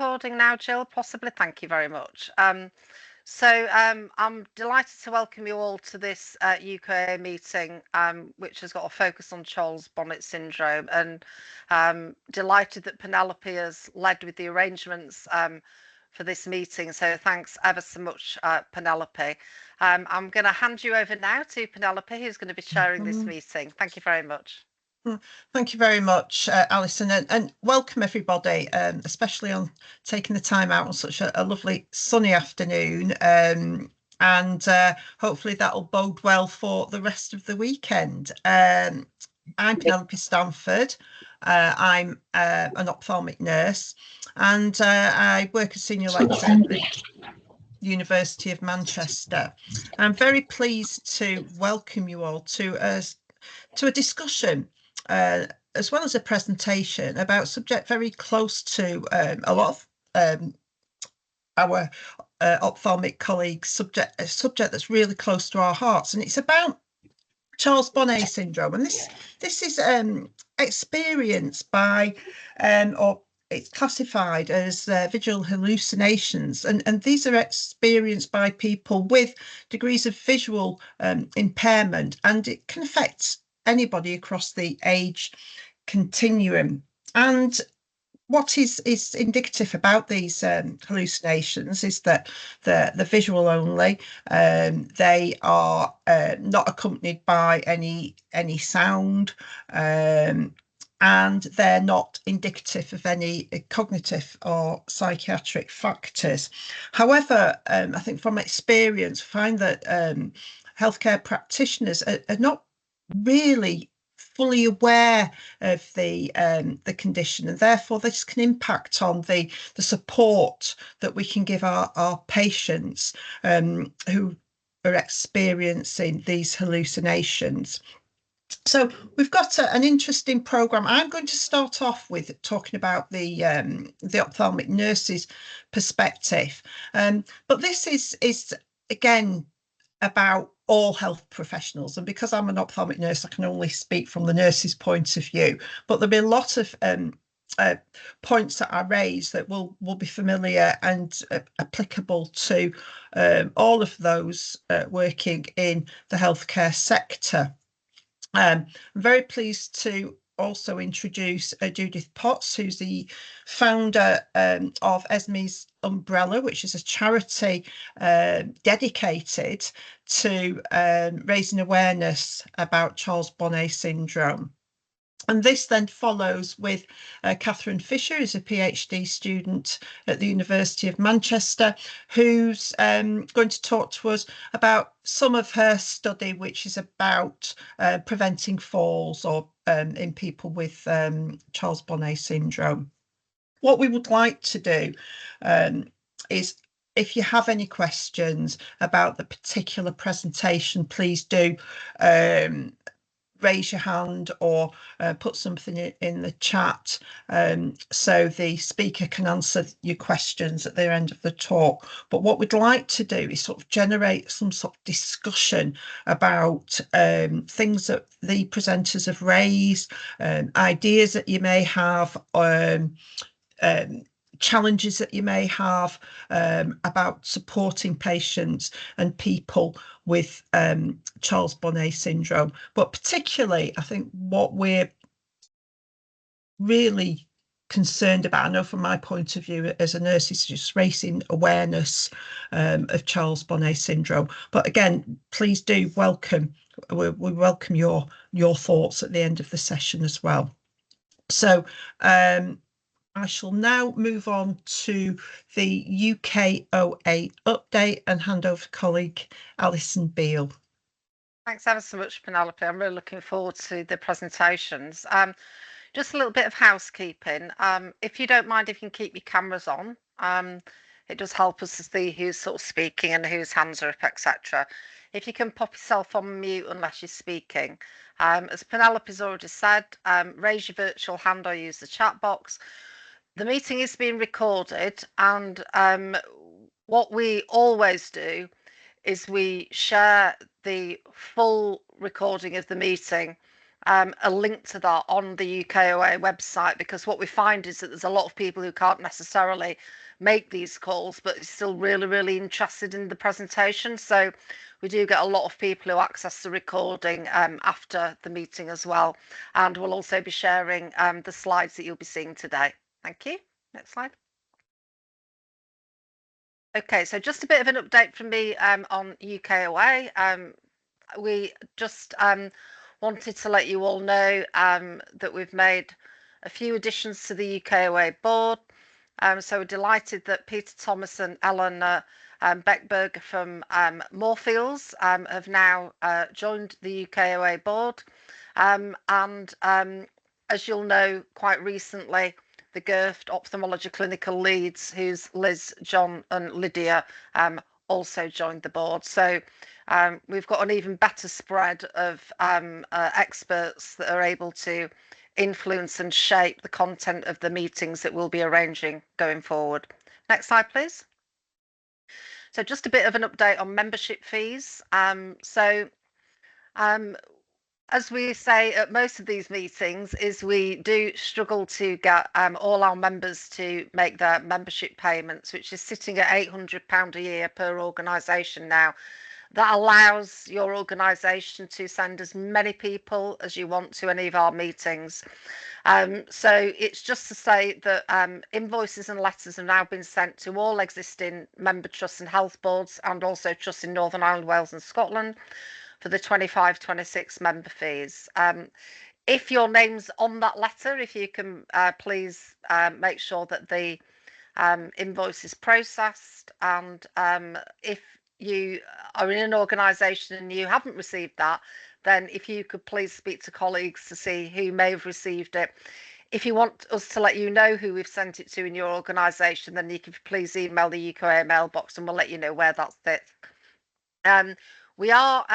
Recording now, Jill, possibly. Thank you very much. I'm delighted to welcome you all to this UKOA meeting, which has got a focus on Charles Bonnet Syndrome, and delighted that Penelope has led with the arrangements for this meeting. So thanks ever so much, Penelope. I'm going to hand you over now to Penelope, who's going to be chairing this meeting. Thank you very much. Thank you very much, Alison, and welcome everybody, especially on taking the time out on such a lovely sunny afternoon, and hopefully that'll bode well for the rest of the weekend. I'm Penelope Stanford. I'm an ophthalmic nurse, and I work as senior lecturer at the University of Manchester. I'm very pleased to welcome you all to a discussion, as well as a presentation about a subject very close to a lot of our ophthalmic colleagues, a subject that's really close to our hearts, and it's about Charles Bonnet syndrome. And this is experienced by, or it's classified as visual hallucinations, and these are experienced by people with degrees of visual impairment, and it can affect anybody across the age continuum. And what is indicative about these hallucinations is that the visual only. They are not accompanied by any sound, and they're not indicative of any cognitive or psychiatric factors. However, I think from experience, find that healthcare practitioners are not really fully aware of the condition, and therefore this can impact on the support that we can give our patients who are experiencing these hallucinations. So we've got an interesting programme. I'm going to start off with talking about the ophthalmic nurse's perspective, but this is again about all health professionals, and because I'm an ophthalmic nurse, I can only speak from the nurse's point of view, but there'll be a lot of points that I raise that will be familiar and applicable to all of those working in the healthcare sector. I'm very pleased to also introduce Judith Potts, who's the founder of Esme's Umbrella, which is a charity dedicated to raising awareness about Charles Bonnet syndrome. And this then follows with Katharine Fisher, who's a PhD student at the University of Manchester, who's going to talk to us about some of her study, which is about preventing falls or in people with Charles Bonnet syndrome. What we would like to do is, if you have any questions about the particular presentation, please do raise your hand or put something in the chat, so the speaker can answer your questions at the end of the talk. But what we'd like to do is sort of generate some sort of discussion about things that the presenters have raised, ideas that you may have, challenges that you may have about supporting patients and people with Charles Bonnet syndrome. But particularly, I think what we're really concerned about, I know from my point of view as a nurse, is just raising awareness of Charles Bonnet syndrome. But again, please do we welcome your thoughts at the end of the session as well. So I shall now move on to the UKOA update and hand over to colleague Alison Beale. Thanks ever so much, Penelope. I'm really looking forward to the presentations. Just a little bit of housekeeping. If you don't mind, if you can keep your cameras on, it does help us to see who's sort of speaking and whose hands are up, etc. If you can pop yourself on mute unless you're speaking. As Penelope's already said, raise your virtual hand or use the chat box. The meeting is being recorded, and what we always do is we share the full recording of the meeting a link to that on the UKOA website, because what we find is that there's a lot of people who can't necessarily make these calls but are still really, really interested in the presentation. So we do get a lot of people who access the recording after the meeting as well. And we'll also be sharing the slides that you'll be seeing today. Thank you. Next slide. Okay, so just a bit of an update from me on UKOA. We just wanted to let you all know that we've made a few additions to the UKOA board. So we're delighted that Peter Thomas and Ellen Beckberg from Moorfields have now joined the UKOA board. And as you'll know, quite recently, the GERFT ophthalmology clinical leads, who's Liz, John and Lydia, also joined the board. So we've got an even better spread of experts that are able to influence and shape the content of the meetings that we'll be arranging going forward. Next slide, please. So just a bit of an update on membership fees. As we say at most of these meetings, is we do struggle to get all our members to make their membership payments, which is sitting at £800 a year per organisation now. That allows your organisation to send as many people as you want to any of our meetings. So it's just to say that invoices and letters have now been sent to all existing member trusts and health boards, and also trusts in Northern Ireland, Wales and Scotland, for the 25-26 member fees. If your name's on that letter, if you can please make sure that the invoice is processed, and if you are in an organisation and you haven't received that, then if you could please speak to colleagues to see who may have received it. If you want us to let you know who we've sent it to in your organisation, then you can please email the UKOA mailbox and we'll let you know where that sits. We are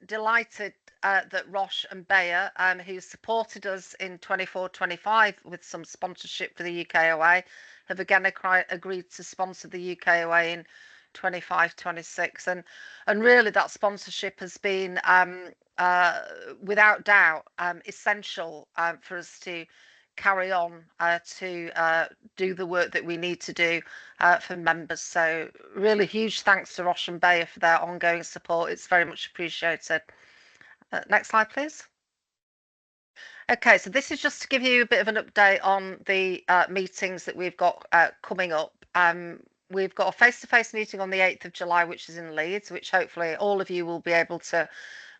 delighted that Roche and Bayer, who supported us in 24-25 with some sponsorship for the UKOA, have again agreed to sponsor the UKOA in 25-26, and really that sponsorship has been without doubt essential for us to carry on to do the work that we need to do for members. So really huge thanks to Roche and Bayer for their ongoing support. It's very much appreciated. Next slide, please. Okay, so this is just to give you a bit of an update on the meetings that we've got coming up. We've got a face-to-face meeting on the 8th of July, which is in Leeds, which hopefully all of you will be able to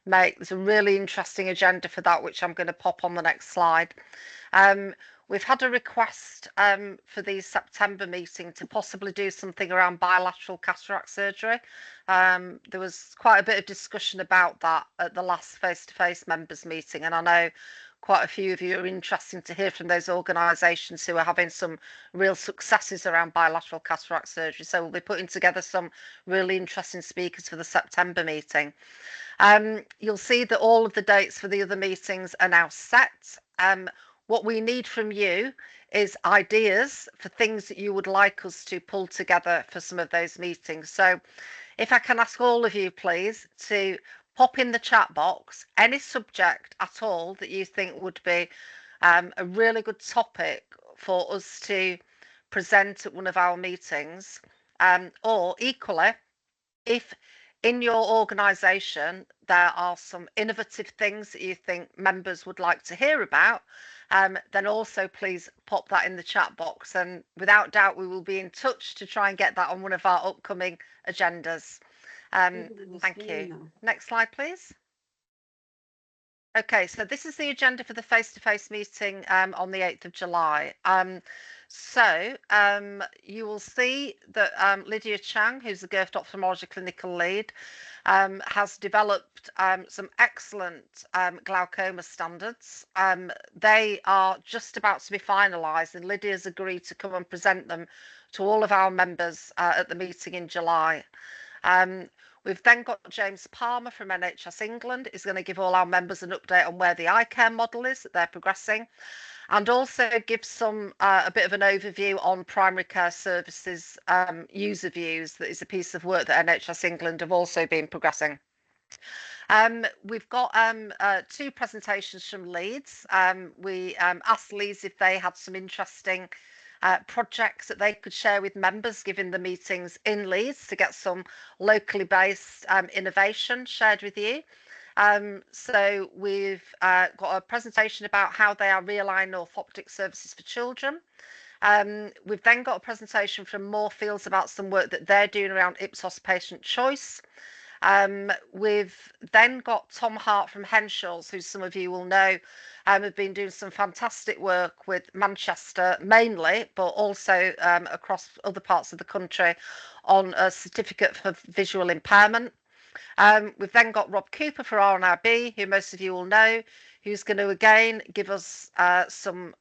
make. There's a really interesting agenda for that, which I'm going to pop on the next slide. We've had a request for the September meeting to possibly do something around bilateral cataract surgery. There was quite a bit of discussion about that at the last face-to-face members meeting, and I know quite a few of you are interested to hear from those organisations who are having some real successes around bilateral cataract surgery. So we'll be putting together some really interesting speakers for the September meeting. You'll see that all of the dates for the other meetings are now set. What we need from you is ideas for things that you would like us to pull together for some of those meetings. So if I can ask all of you, please, to pop in the chat box any subject at all that you think would be a really good topic for us to present at one of our meetings, or equally, if in your organisation there are some innovative things that you think members would like to hear about, then also please pop that in the chat box, and without doubt we will be in touch to try and get that on one of our upcoming agendas. Thank you. Next slide, please. Okay, so this is the agenda for the face-to-face meeting on the 8th of July. You will see that Lydia Chang, who's the GERFT ophthalmology clinical lead, has developed some excellent glaucoma standards. They are just about to be finalised, and Lydia's agreed to come and present them to all of our members at the meeting in July. We've then got James Palmer from NHS England, is going to give all our members an update on where the eye care model is, that they're progressing, and also give some a bit of an overview on primary care services user views. That is a piece of work that NHS England have also been progressing. We've got two presentations from Leeds. We asked Leeds if they had some interesting projects that they could share with members, given the meetings in Leeds, to get some locally based innovation shared with you. So we've got a presentation about how they are realigning orthoptic services for children. We've then got a presentation from Moorfields about some work that they're doing around Ipsos patient choice. We've then got Tom Hart from Henshaw's, who some of you will know, have been doing some fantastic work with Manchester mainly, but also across other parts of the country on a certificate for visual impairment. We've then got Rob Cooper for RNRB, who most of you will know, who's going to again give us some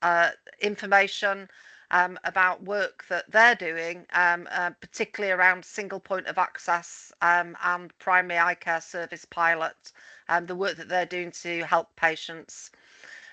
information about work that they're doing, particularly around single point of access and primary eye care service pilot, the work that they're doing to help patients.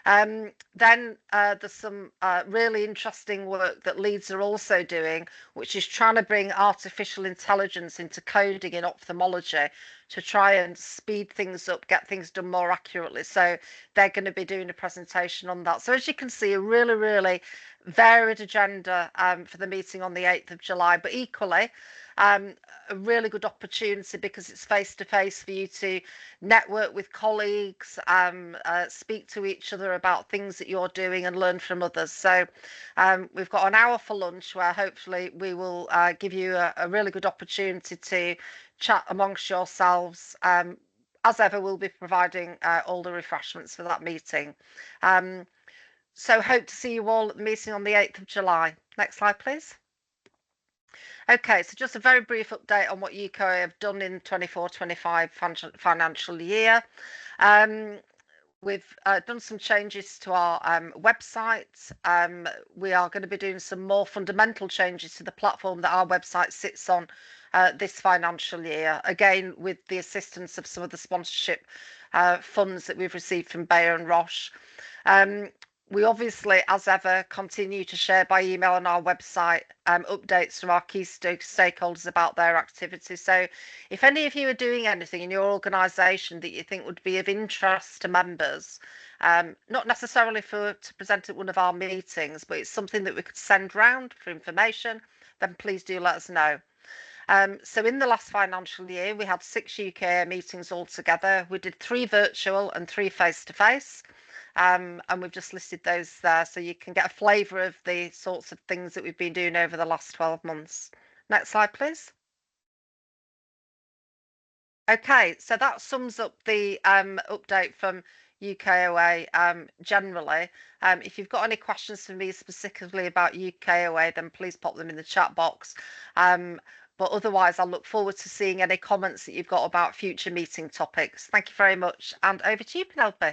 Then there's some really interesting work that Leeds are also doing, which is trying to bring artificial intelligence into coding in ophthalmology to try and speed things up, get things done more accurately. So they're going to be doing a presentation on that. So as you can see, a really, really varied agenda for the meeting on the 8th of July, but equally a really good opportunity because it's face to face for you to network with colleagues, speak to each other about things that you're doing and learn from others. So we've got an hour for lunch where hopefully we will give you a really good opportunity to chat amongst yourselves. As ever, we'll be providing all the refreshments for that meeting. So hope to see you all at the meeting on the 8th of July. Next slide, please. Okay, so just a very brief update on what UKOA have done in 24-25 financial year. We've done some changes to our website. We are going to be doing some more fundamental changes to the platform that our website sits on this financial year, again with the assistance of some of the sponsorship funds that we've received from Bayer and Roche. We obviously, as ever, continue to share by email on our website updates from our key stakeholders about their activities. So if any of you are doing anything in your organisation that you think would be of interest to members, not necessarily to present at one of our meetings, but it's something that we could send round for information, then please do let us know. So in the last financial year, we had 6 UK meetings altogether. We did 3 virtual and 3 face-to-face. And we've just listed those there so you can get a flavour of the sorts of things that we've been doing over the last 12 months. Next slide, please. Okay, so that sums up the update from UKOA generally. If you've got any questions for me specifically about UKOA, then please pop them in the chat box. But otherwise, I look forward to seeing any comments that you've got about future meeting topics. Thank you very much. And over to you, Penelope.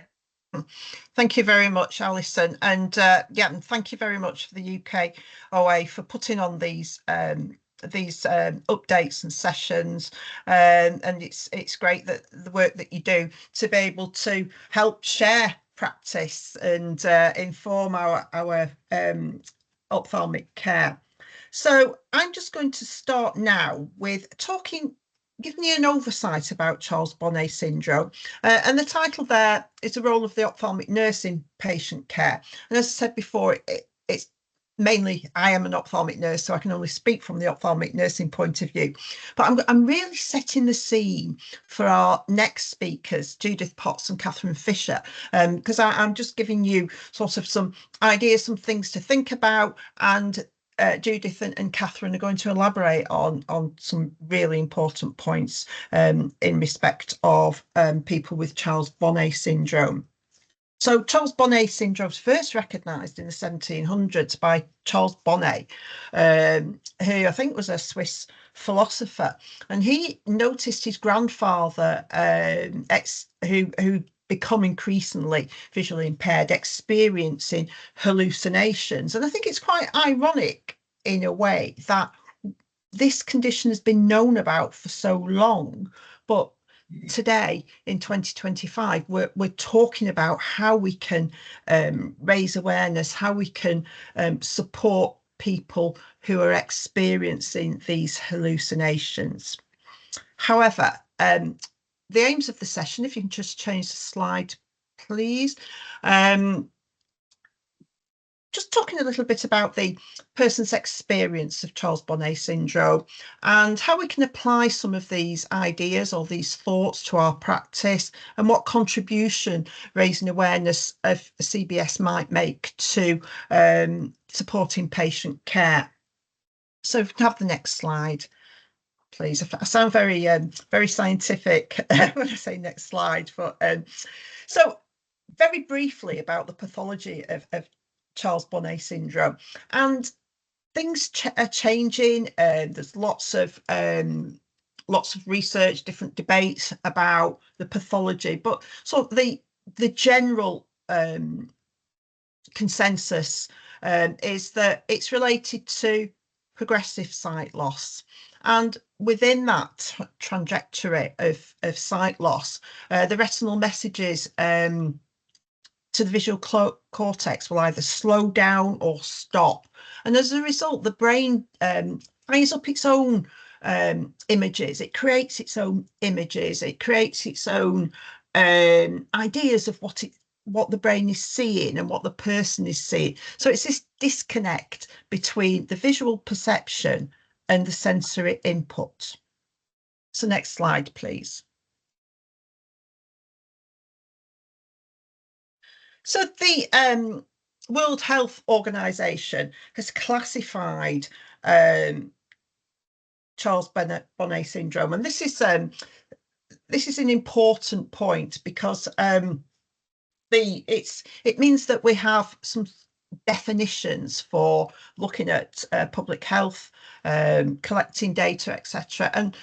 Thank you very much, Alison, and yeah, and thank you very much for the UKOA for putting on these updates and sessions, and it's great that the work that you do to be able to help share practice and inform our ophthalmic care. So I'm just going to start now with giving you an oversight about Charles Bonnet syndrome. And the title there is the role of the ophthalmic nurse in patient care. And as I said before, it's mainly, I am an ophthalmic nurse, so I can only speak from the ophthalmic nursing point of view. But I'm really setting the scene for our next speakers, Judith Potts and Katharine Fisher, because I'm just giving you sort of some ideas, some things to think about, and Judith and Katharine are going to elaborate on some really important points in respect of people with Charles Bonnet syndrome. So Charles Bonnet syndrome was first recognised in the 1700s by Charles Bonnet, who I think was a Swiss philosopher, and he noticed his grandfather, who become increasingly visually impaired, experiencing hallucinations. And I think it's quite ironic in a way that this condition has been known about for so long, but today in 2025 we're talking about how we can raise awareness, how we can support people who are experiencing these hallucinations. However, the aims of the session, if you can just change the slide, please. Just talking a little bit about the person's experience of Charles Bonnet syndrome and how we can apply some of these ideas or these thoughts to our practice, and what contribution raising awareness of CBS might make to supporting patient care. So if we can have the next slide, please. I sound very very scientific when I say next slide, but so very briefly about the pathology of Charles Bonnet syndrome. And things are changing. There's lots of research, different debates about the pathology, but so the general consensus is that it's related to progressive sight loss. And within that trajectory of sight loss, the retinal messages to the visual cortex will either slow down or stop. And as a result, the brain fires up its own images. It creates its own images. It creates its own ideas of what the brain is seeing and what the person is seeing. So it's this disconnect between the visual perception and the sensory input. So next slide, please. So the World Health Organization has classified Charles Bonnet syndrome, and this is an important point because it means that we have some definitions for looking at public health, collecting data, etc. And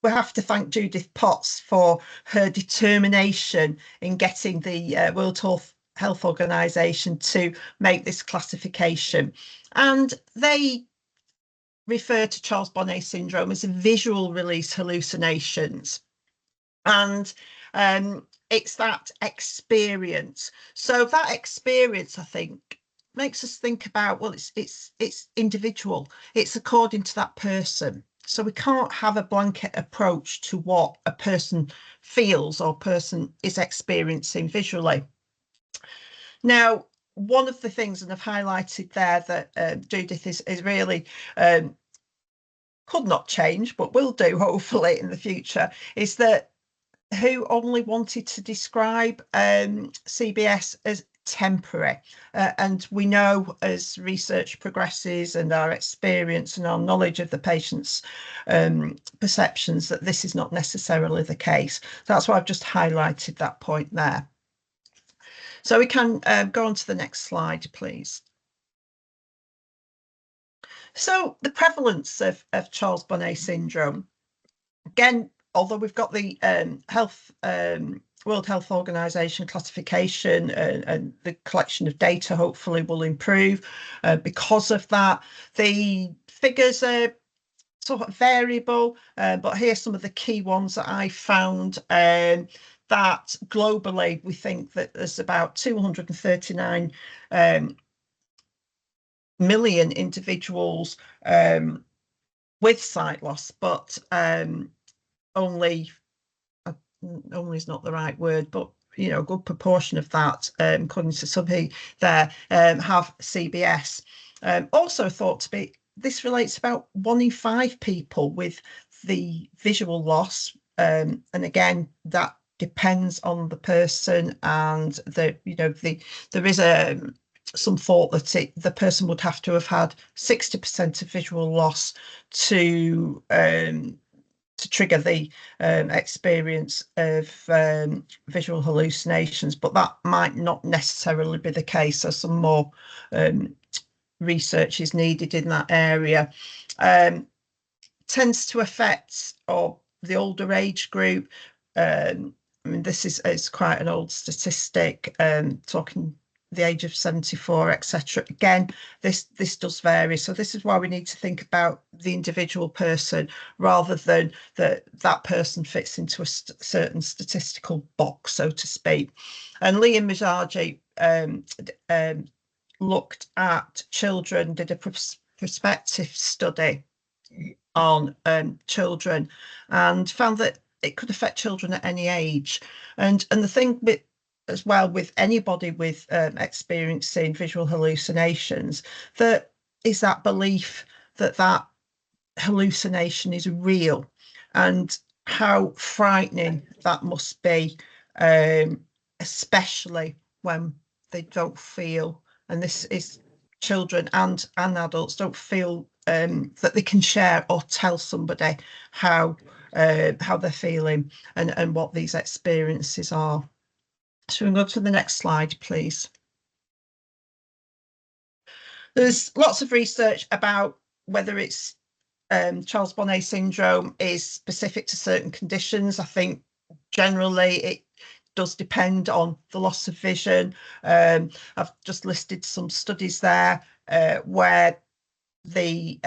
we have to thank Judith Potts for her determination in getting the World Health Organization to make this classification. And they refer to Charles Bonnet syndrome as visual release hallucinations. And it's that experience. So that experience, I think, makes us think about, well, it's individual. It's according to that person. So we can't have a blanket approach to what a person feels or person is experiencing visually. Now, one of the things, and I've highlighted there that Judith is really could not change, but will do hopefully in the future, is that who only wanted to describe CBS as temporary. And we know as research progresses and our experience and our knowledge of the patient's perceptions that this is not necessarily the case. That's why I've just highlighted that point there. So we can go on to the next slide, please. So the prevalence of Charles Bonnet syndrome, again, although we've got the World Health Organization classification and the collection of data hopefully will improve because of that. The figures are sort of variable, but here's some of the key ones that I found. That globally, we think that there's about 239 million individuals with sight loss, but only is not the right word, but you know, a good proportion of that, according to Subhi there, have CBS. Also thought to be, this relates about 1 in 5 people with the visual loss, and again that depends on the person, and there is some thought that the person would have to have had 60% of visual loss to trigger the experience of visual hallucinations, but that might not necessarily be the case. So some more research is needed in that area. Tends to affect the older age group. I mean, this is quite an old statistic, talking the age of 74, etc. Again, this does vary. So this is why we need to think about the individual person rather than that person fits into a certain statistical box, so to speak. And Liam Mizaji looked at children, did a prospective study on children, and found that it could affect children at any age. And the thing with as well with anybody with experiencing visual hallucinations, that is that belief that that hallucination is real, and how frightening that must be, especially when they don't feel, and this is children and adults, don't feel that they can share or tell somebody how they're feeling and what these experiences are. So we can go to the next slide, please. There's lots of research about whether it's Charles Bonnet syndrome is specific to certain conditions. I think generally it does depend on the loss of vision. I've just listed some studies there where the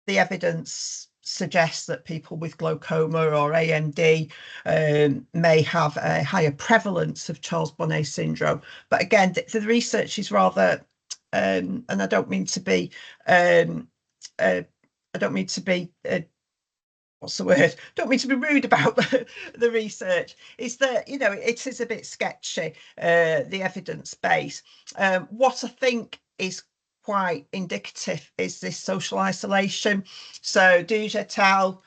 evidence suggests that people with glaucoma or AMD may have a higher prevalence of Charles Bonnet syndrome. But again, the research is rather, and I don't mean to be, what's the word? Don't mean to be rude about the research. Is that, you know, it is a bit sketchy, the evidence base. What I think is quite indicative is this social isolation. So Duge et al.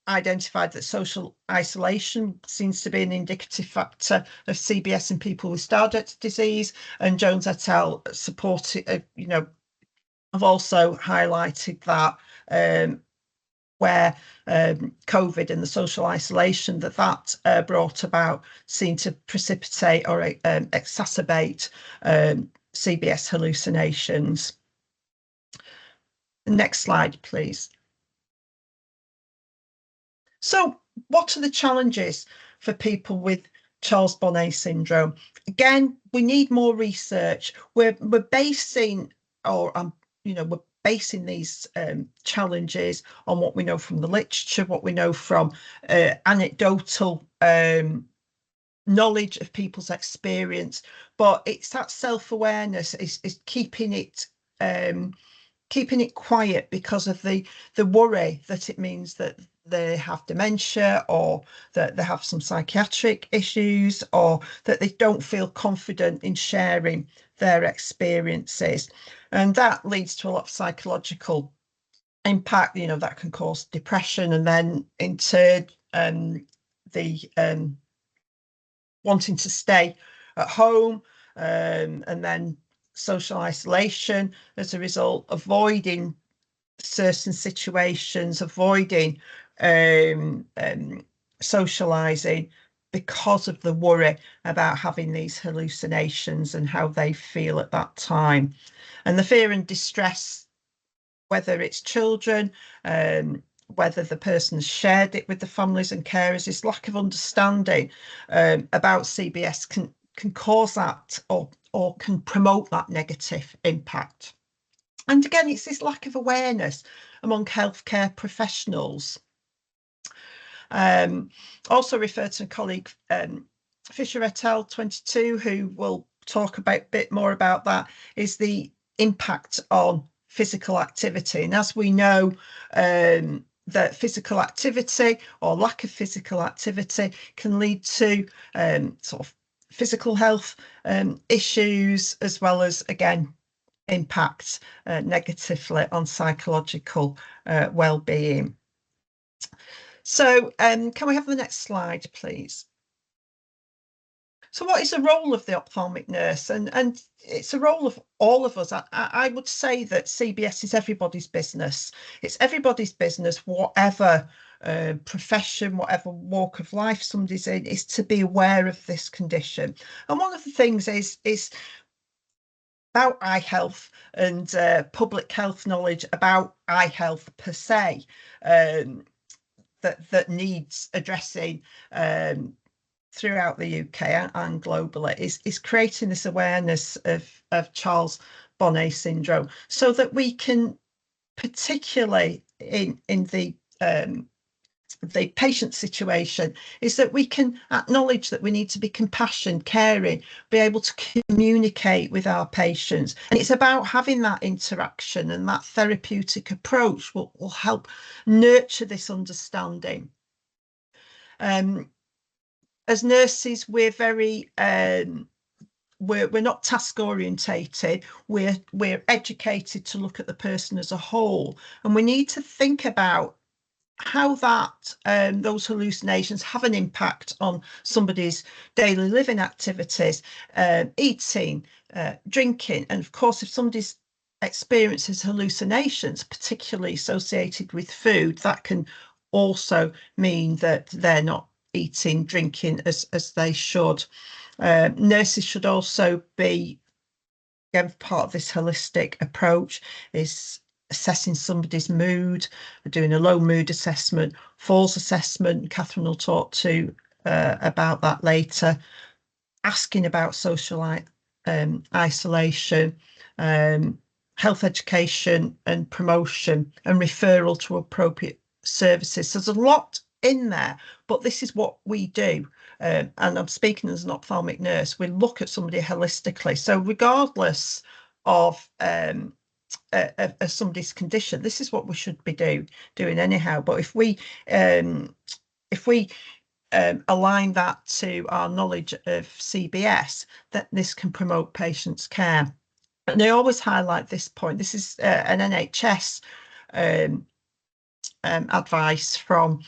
Identified that social isolation seems to be an indicative factor of CBS in people with Stargardt disease, and Jones et al. Supported, you know, have also highlighted that where COVID and the social isolation that brought about seemed to precipitate or exacerbate CBS hallucinations. Next slide, please. So what are the challenges for people with Charles Bonnet syndrome? Again, we need more research. We're basing, or we're basing these challenges on what we know from the literature, what we know from anecdotal knowledge of people's experience. But it's that self-awareness is keeping it quiet because of the worry that it means that they have dementia, or that they have some psychiatric issues, or that they don't feel confident in sharing their experiences. And that leads to a lot of psychological impact, you know, that can cause depression, and then in turn the wanting to stay at home, and then social isolation as a result, avoiding certain situations, avoiding socializing because of the worry about having these hallucinations and how they feel at that time. And the fear and distress, whether it's children, whether the person's shared it with the families and carers, this lack of understanding about CBS can cause that, or can promote that negative impact. And again, it's this lack of awareness among healthcare professionals. Also referred to a colleague, Fisher et al. 22, who will talk a bit more about that, is the impact on physical activity. And as we know, that physical activity or lack of physical activity can lead to sort of physical health issues, as well as, again, impact negatively on psychological well-being. So can we have the next slide, please? So what is the role of the ophthalmic nurse? And it's a role of all of us. I would say that CBS is everybody's business. It's everybody's business, whatever profession, whatever walk of life somebody's in, is to be aware of this condition. And one of the things is about eye health and public health knowledge about eye health per se, that needs addressing throughout the UK and globally, is creating this awareness of Charles Bonnet syndrome, so that we can, particularly in the patient situation, is that we can acknowledge that we need to be compassionate, caring, be able to communicate with our patients. And it's about having that interaction, and that therapeutic approach will help nurture this understanding. As nurses, we're very we're not task orientated. We're educated to look at the person as a whole, and we need to think about how that those hallucinations have an impact on somebody's daily living activities, eating, drinking, and of course, if somebody's experiences hallucinations, particularly associated with food, that can also mean that they're not eating, drinking as they should. Nurses should also be, again, part of this holistic approach is assessing somebody's mood, doing a low mood assessment, falls assessment. Katharine will talk to about that later. Asking about social isolation, health education and promotion, and referral to appropriate services. So there's a lot in there, but this is what we do. And I'm speaking as an ophthalmic nurse. We look at somebody holistically. So regardless of somebody's condition, this is what we should be doing anyhow. But if we align that to our knowledge of CBS, that this can promote patients' care. And I always highlight this point. This is an NHS advice from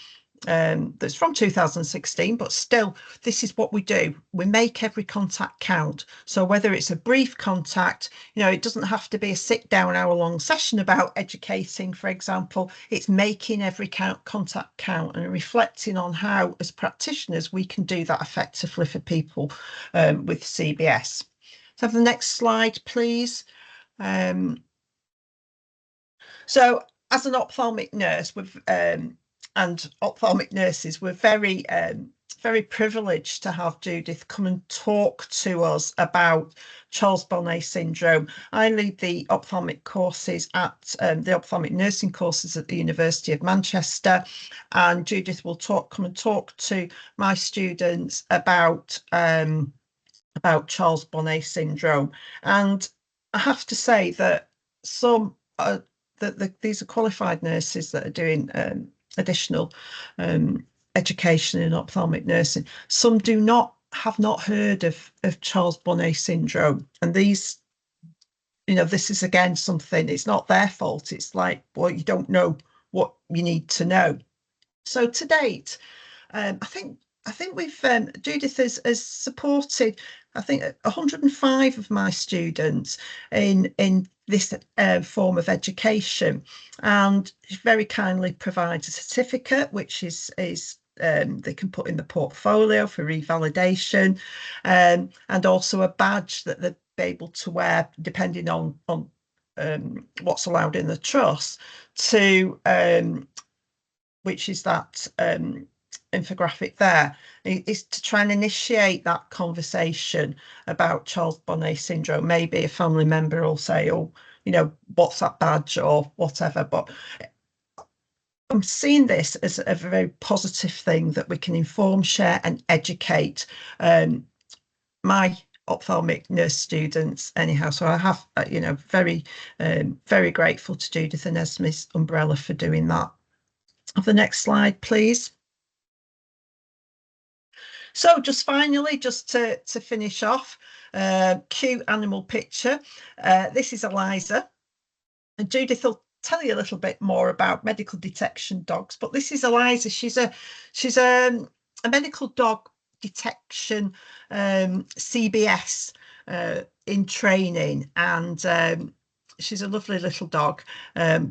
that's from 2016, but still, this is what we do. We make every contact count. So whether it's a brief contact, it doesn't have to be a sit down hour-long session about educating, for example. It's making every contact count and reflecting on how, as practitioners, we can do that effectively for people with CBS. So have the next slide, please. So as an ophthalmic nurse, and ophthalmic nurses, we're very privileged to have Judith come and talk to us about Charles Bonnet syndrome. I lead the ophthalmic courses at the ophthalmic nursing courses at the University of Manchester, and Judith will come and talk to my students about Charles Bonnet syndrome. And I have to say that these are qualified nurses that are doing additional education in ophthalmic nursing. Some have not heard of Charles Bonnet syndrome, and these, this is again something. It's not their fault. It's like, well, you don't know what you need to know. So to date, I think we've Judith has supported, I think, 105 of my students in this form of education, and very kindly provides a certificate, which is they can put in the portfolio for revalidation, and also a badge that they're able to wear depending on what's allowed in the trust, to which is that infographic there, is to try and initiate that conversation about Charles Bonnet syndrome. Maybe a family member will say, oh, what's that badge or whatever, but I'm seeing this as a very positive thing, that we can inform, share and educate my ophthalmic nurse students anyhow. So I have, very grateful to Judith and Esme's umbrella for doing that. Have the next slide, please. So just finally, just to finish off, cute animal picture. This is Eliza, and Judith will tell you a little bit more about medical detection dogs, but this is Eliza. She's a medical dog detection CBS in training, and she's a lovely little dog,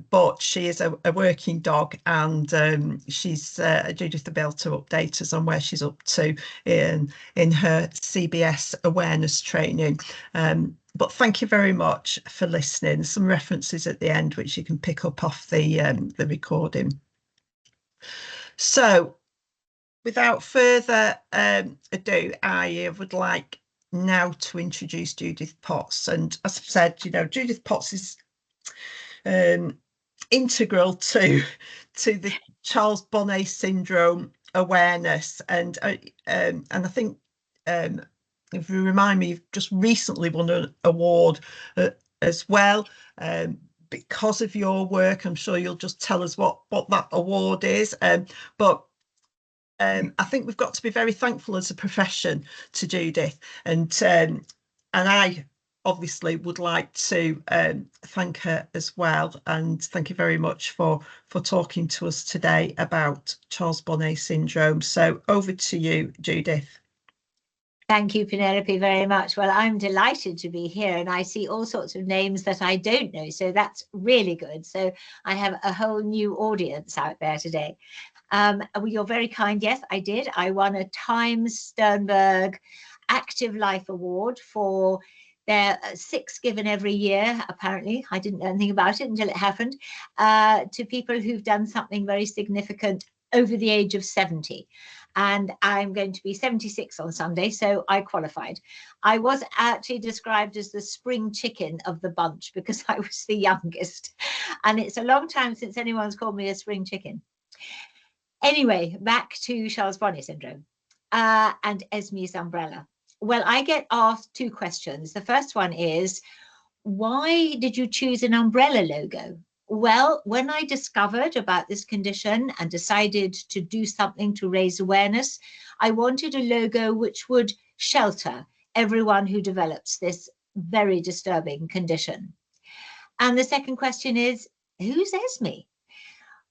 but she is a working dog, and Judith will be able to update us on where she's up to in her CBS awareness training. But thank you very much for listening. Some references at the end which you can pick up off the recording. So without further ado, I would like now to introduce Judith Potts. And as I've said, Judith Potts is integral to the Charles Bonnet syndrome awareness, and I think, if you remind me, you've just recently won an award as well. Because of your work, I'm sure you'll just tell us what that award is. But I think we've got to be very thankful as a profession to Judith, and I obviously would like to thank her as well, and thank you very much for talking to us today about Charles Bonnet syndrome. So over to you, Judith. Thank you, Penelope, very much. Well, I'm delighted to be here, and I see all sorts of names that I don't know, so that's really good. So I have a whole new audience out there today. You're very kind. Yes, I did. I won a Times Sternberg Active Life Award for their 6 given every year, apparently. I didn't know anything about it until it happened, to people who've done something very significant over the age of 70. And I'm going to be 76 on Sunday, so I qualified. I was actually described as the spring chicken of the bunch because I was the youngest. And it's a long time since anyone's called me a spring chicken. Anyway, back to Charles Bonnet syndrome and Esme's umbrella. Well, I get asked 2 questions. The first one is, why did you choose an umbrella logo? Well, when I discovered about this condition and decided to do something to raise awareness, I wanted a logo which would shelter everyone who develops this very disturbing condition. And the second question is, who's Esme?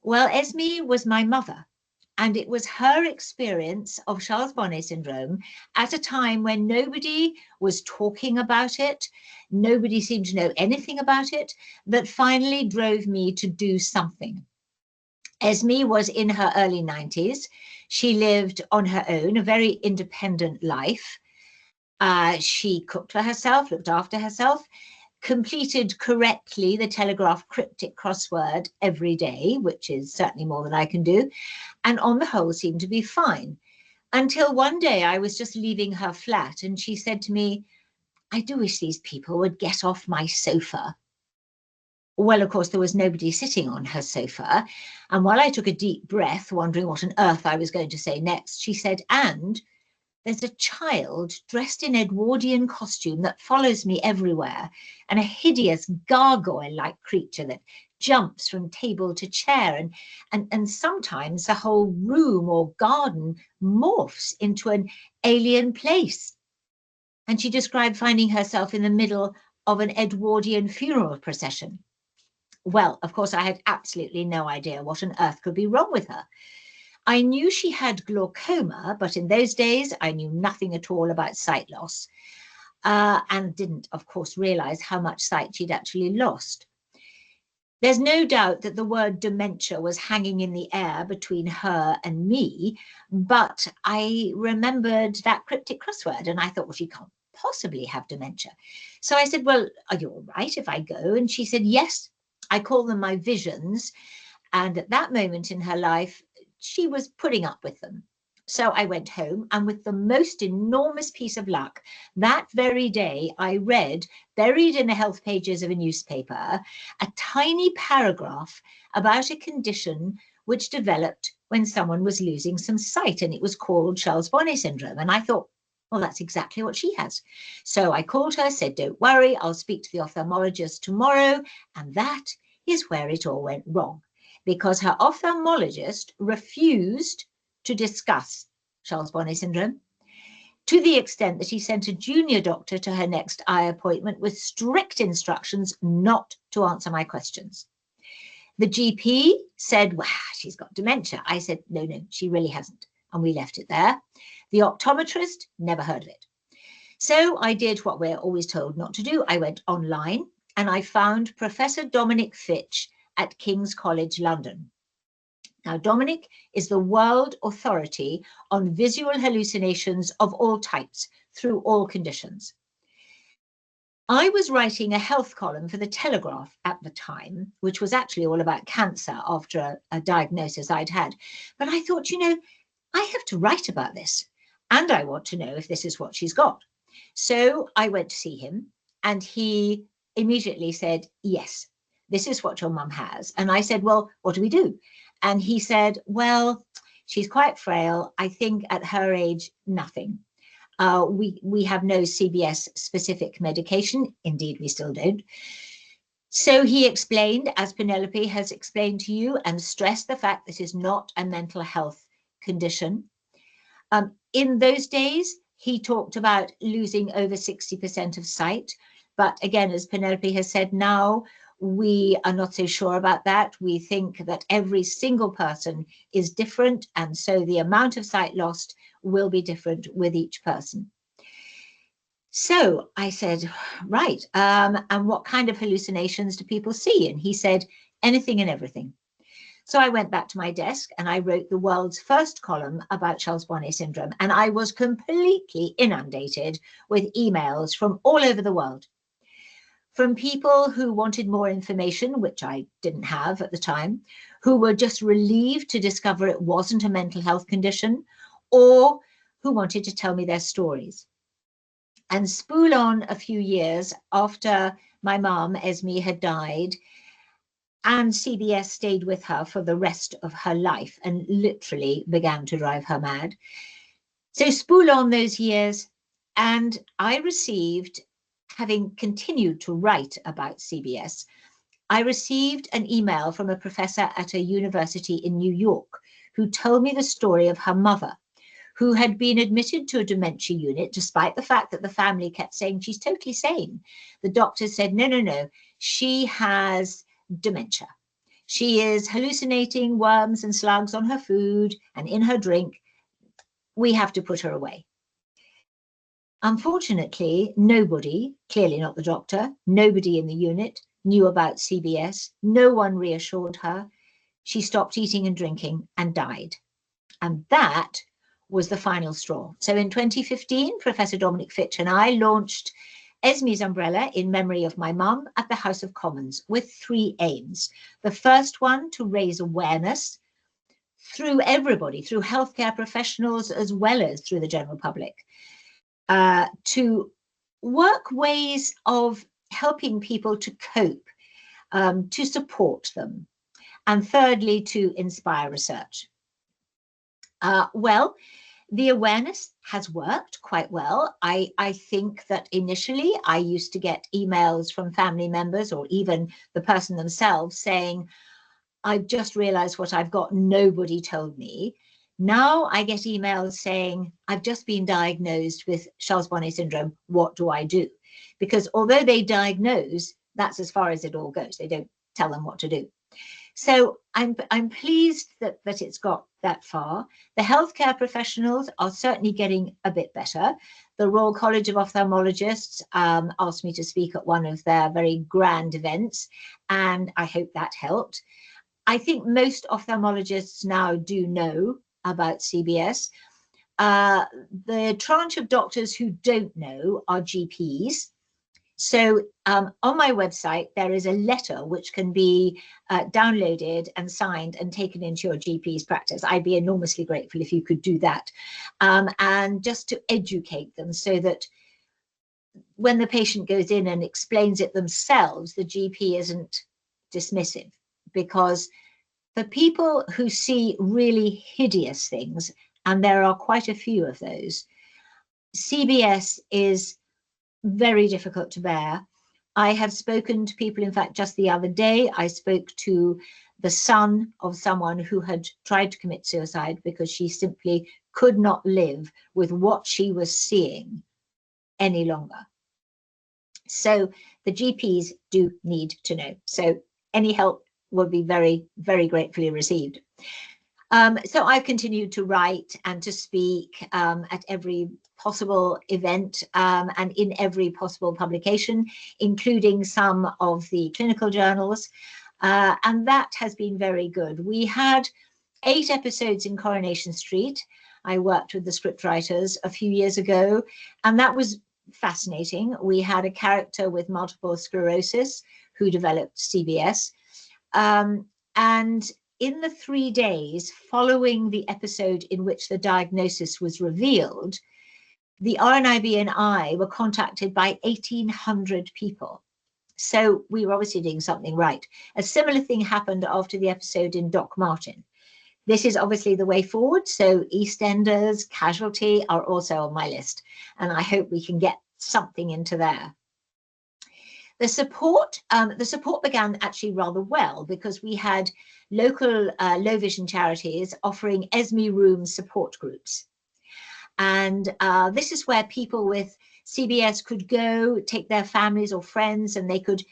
Well, Esme was my mother. And it was her experience of Charles Bonnet syndrome at a time when nobody was talking about it, nobody seemed to know anything about it, that finally drove me to do something. Esme was in her early 90s. She lived on her own, a very independent life. She cooked for herself, looked after herself, completed correctly the Telegraph cryptic crossword every day, which is certainly more than I can do, and on the whole seemed to be fine. Until one day I was just leaving her flat and she said to me, I do wish these people would get off my sofa. Well, of course, there was nobody sitting on her sofa. And while I took a deep breath, wondering what on earth I was going to say next, she said, and there's a child dressed in Edwardian costume that follows me everywhere, and a hideous gargoyle-like creature that jumps from table to chair, and sometimes the whole room or garden morphs into an alien place. And she described finding herself in the middle of an Edwardian funeral procession. Well, of course, I had absolutely no idea what on earth could be wrong with her. I knew she had glaucoma, but in those days I knew nothing at all about sight loss, and didn't, of course, realize how much sight she'd actually lost. There's no doubt that the word dementia was hanging in the air between her and me, but I remembered that cryptic crossword and I thought, well, she can't possibly have dementia. So I said, well, are you all right if I go? And she said, yes, I call them my visions. And at that moment in her life, she was putting up with them. So I went home, and with the most enormous piece of luck, that very day I read, buried in the health pages of a newspaper, a tiny paragraph about a condition which developed when someone was losing some sight, and it was called Charles Bonnet syndrome. And I thought, well, that's exactly what she has. So I called her, said, don't worry, I'll speak to the ophthalmologist tomorrow. And that is where it all went wrong, because her ophthalmologist refused to discuss Charles Bonnet syndrome, to the extent that he sent a junior doctor to her next eye appointment with strict instructions not to answer my questions. The GP said, well, she's got dementia. I said, no, she really hasn't. And we left it there. The optometrist, never heard of it. So I did what we're always told not to do. I went online and I found Professor Dominic Fitch at King's College London. Now, Dominic is the world authority on visual hallucinations of all types through all conditions. I was writing a health column for the Telegraph at the time, which was actually all about cancer after a diagnosis I'd had. But I thought, I have to write about this, and I want to know if this is what she's got. So I went to see him, and he immediately said, yes, this is what your mum has. And I said, well, what do we do? And he said, well, she's quite frail. I think at her age, nothing. We have no CBS specific medication. Indeed, we still don't. So he explained, as Penelope has explained to you, and stressed the fact this is not a mental health condition. In those days, he talked about losing over 60% of sight. But again, as Penelope has said, now we are not so sure about that. We think that every single person is different, and so the amount of sight lost will be different with each person. So I said, right, and what kind of hallucinations do people see? And he said, anything and everything. So I went back to my desk and I wrote the world's first column about Charles-Bonnet syndrome, and I was completely inundated with emails from all over the world, from people who wanted more information, which I didn't have at the time, who were just relieved to discover it wasn't a mental health condition, or who wanted to tell me their stories. And spool on a few years after my mum, Esme, had died, and CBS stayed with her for the rest of her life and literally began to drive her mad. So spool on those years, and I received, having continued to write about CBS, I received an email from a professor at a university in New York who told me the story of her mother, who had been admitted to a dementia unit, despite the fact that the family kept saying she's totally sane. The doctor said, no, she has dementia. She is hallucinating worms and slugs on her food and in her drink. We have to put her away. Unfortunately, nobody, clearly not the doctor, nobody in the unit knew about CBS. No one reassured her. She stopped eating and drinking and died. And that was the final straw. So in 2015, Professor Dominic Fitch and I launched Esme's Umbrella in memory of my mum at the House of Commons with 3 aims. The first one, to raise awareness through everybody, through healthcare professionals as well as through the general public, to work ways of helping people to cope, to support them, and thirdly, to inspire research. Well, the awareness has worked quite well. I think that initially I used to get emails from family members or even the person themselves saying, I've just realized what I've got, nobody told me. Now I get emails saying, I've just been diagnosed with Charles-Bonnet syndrome, what do I do? Because although they diagnose, that's as far as it all goes. They don't tell them what to do. So I'm pleased that it's got that far. The healthcare professionals are certainly getting a bit better. The Royal College of Ophthalmologists asked me to speak at one of their very grand events, and I hope that helped. I think most ophthalmologists now do know about CBS. The tranche of doctors who don't know are GPs. So on my website, there is a letter which can be downloaded and signed and taken into your GP's practice. I'd be enormously grateful if you could do that. And just to educate them so that when the patient goes in and explains it themselves, the GP isn't dismissive. Because the people who see really hideous things, and there are quite a few of those, CBS is very difficult to bear. I have spoken to people, in fact, just the other day, I spoke to the son of someone who had tried to commit suicide because she simply could not live with what she was seeing any longer. So the GPs do need to know. So any help will be very, very gratefully received. So I've continued to write and to speak at every possible event and in every possible publication, including some of the clinical journals. And that has been very good. We had 8 episodes in Coronation Street. I worked with the scriptwriters a few years ago, and that was fascinating. We had a character with multiple sclerosis who developed CBS. And in the 3 days following the episode in which the diagnosis was revealed, the RNIB and I were contacted by 1,800 people. So we were obviously doing something right. A similar thing happened after the episode in Doc Martin. This is obviously the way forward. So EastEnders, Casualty are also on my list, and I hope we can get something into there. The support began actually rather well because we had local low vision charities offering Esme Room support groups. And this is where people with CBS could go, take their families or friends, and they could,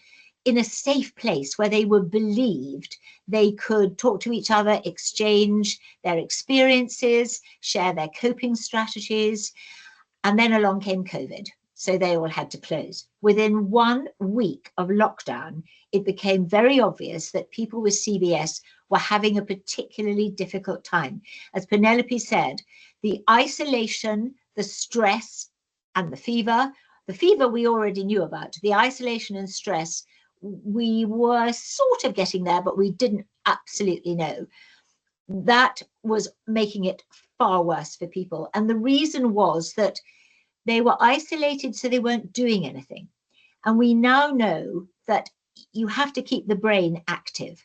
in a safe place where they were believed, they could talk to each other, exchange their experiences, share their coping strategies. And then along came COVID. So they all had to close. Within 1 week of lockdown, it became very obvious that people with CBS were having a particularly difficult time. As Penelope said, the isolation, the stress, and the fever we already knew about. The isolation and stress, we were sort of getting there, but we didn't absolutely know. That was making it far worse for people. And the reason was that they were isolated, so they weren't doing anything. And we now know that you have to keep the brain active.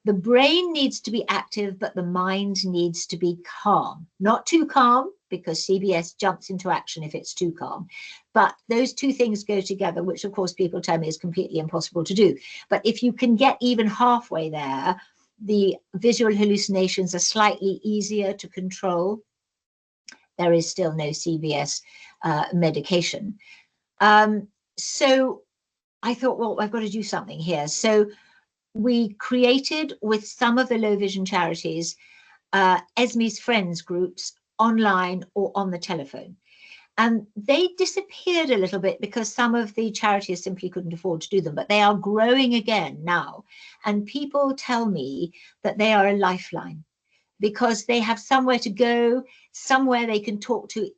The brain needs to be active, but the mind needs to be calm. Not too calm, because CBS jumps into action if it's too calm. But those two things go together, which of course people tell me is completely impossible to do. But if you can get even halfway there, the visual hallucinations are slightly easier to control. There is still no CBS medication. So I thought, well, I've got to do something here. So we created, with some of the low vision charities, Esme's Friends groups online or on the telephone. And they disappeared a little bit because some of the charities simply couldn't afford to do them, but they are growing again now. And people tell me that they are a lifeline because they have somewhere to go, somewhere they can talk to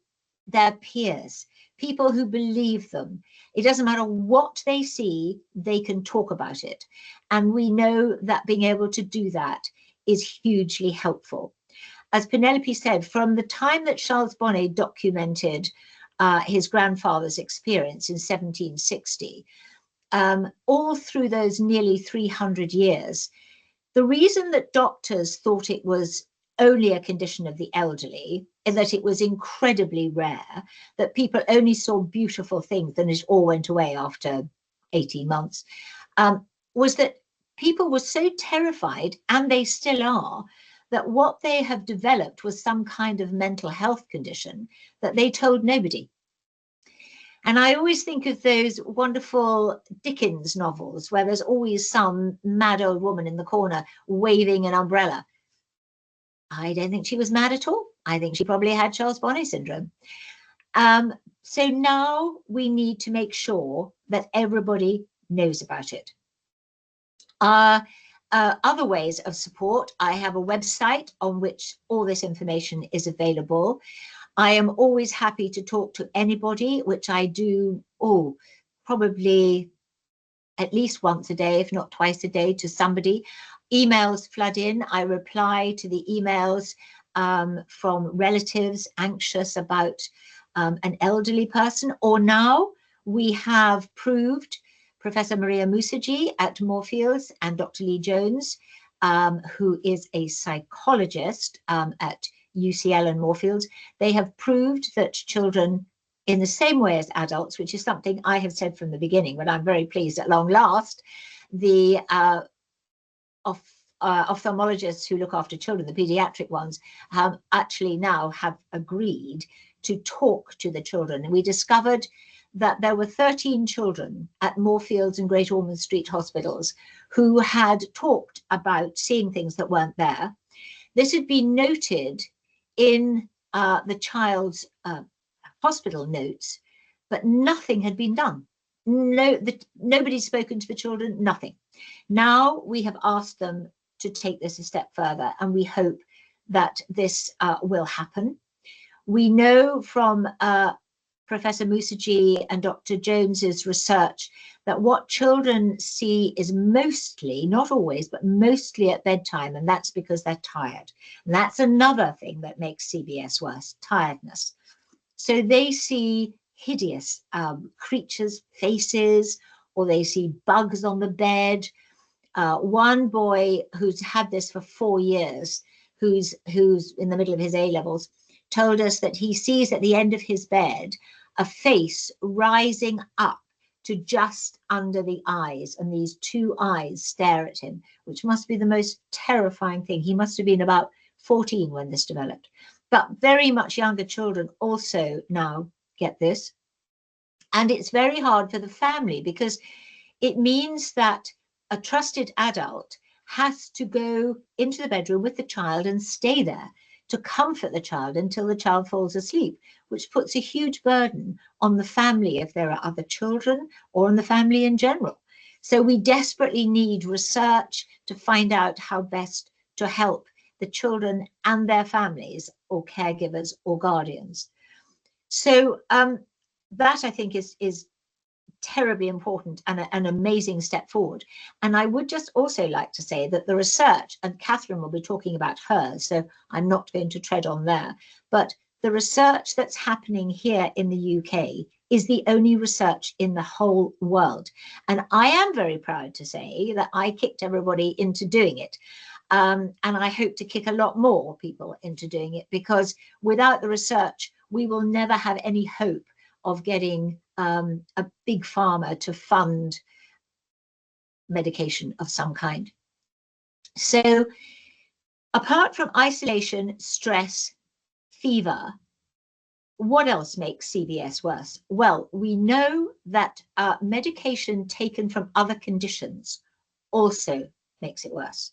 their peers, people who believe them. It doesn't matter what they see, they can talk about it. And we know that being able to do that is hugely helpful. As Penelope said, from the time that Charles Bonnet documented his grandfather's experience in 1760, all through those nearly 300 years, the reason that doctors thought it was only a condition of the elderly is that it was incredibly rare, that people only saw beautiful things and it all went away after 18 months, was that people were so terrified, and they still are, that what they have developed was some kind of mental health condition that they told nobody. And I always think of those wonderful Dickens novels where there's always some mad old woman in the corner waving an umbrella. I don't think she was mad at all. I think she probably had Charles Bonnet syndrome. So now we need to make sure that everybody knows about it. Other ways of support, I have a website on which all this information is available. I am always happy to talk to anybody, which I do, probably at least once a day, if not twice a day, to somebody. Emails flood in. I reply to the emails from relatives anxious about an elderly person. Or now we have proved Professor Maria Musiji at Moorfields and Dr. Lee Jones, who is a psychologist at UCL and Moorfields. They have proved that children, in the same way as adults, which is something I have said from the beginning, but I'm very pleased at long last, the ophthalmologists who look after children, the pediatric ones, actually now have agreed to talk to the children. And we discovered that there were 13 children at Moorfields and Great Ormond Street hospitals who had talked about seeing things that weren't there. This had been noted in the child's hospital notes, but nothing had been done. Nobody's spoken to the children, nothing. Now we have asked them to take this a step further, and we hope that this will happen. We know from Professor Musiji and Dr. Jones's research that what children see is mostly, not always, but mostly at bedtime, and that's because they're tired. And that's another thing that makes CBS worse, tiredness. So they see hideous creatures' faces, or they see bugs on the bed. One boy who's had this for 4 years, who's in the middle of his A-levels, told us that he sees at the end of his bed a face rising up to just under the eyes, and these two eyes stare at him, which must be the most terrifying thing. He must have been about 14 when this developed. but very much younger children also now get this. And it's very hard for the family because it means that a trusted adult has to go into the bedroom with the child and stay there to comfort the child until the child falls asleep, which puts a huge burden on the family if there are other children, or on the family in general. So we desperately need research to find out how best to help the children and their families, or caregivers or guardians. So that, I think, is terribly important and an amazing step forward. And I would just also like to say that the research, and Katharine will be talking about hers, so I'm not going to tread on there, but the research that's happening here in the UK is the only research in the whole world. And I am very proud to say that I kicked everybody into doing it. And I hope to kick a lot more people into doing it, because without the research, we will never have any hope of getting a big pharma to fund medication of some kind. So apart from isolation, stress, fever, what else makes CVS worse? Well, we know that medication taken from other conditions also makes it worse.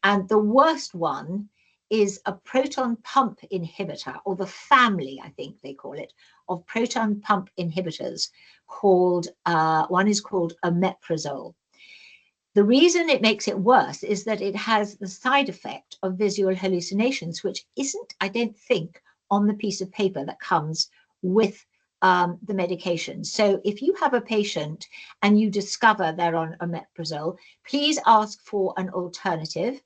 And the worst one is a proton pump inhibitor, or the family, I think they call it, of proton pump inhibitors, called, one is called omeprazole. The reason it makes it worse is that it has the side effect of visual hallucinations, which isn't, I don't think, on the piece of paper that comes with the medication. So if you have a patient and you discover they're on omeprazole, please ask for an alternative.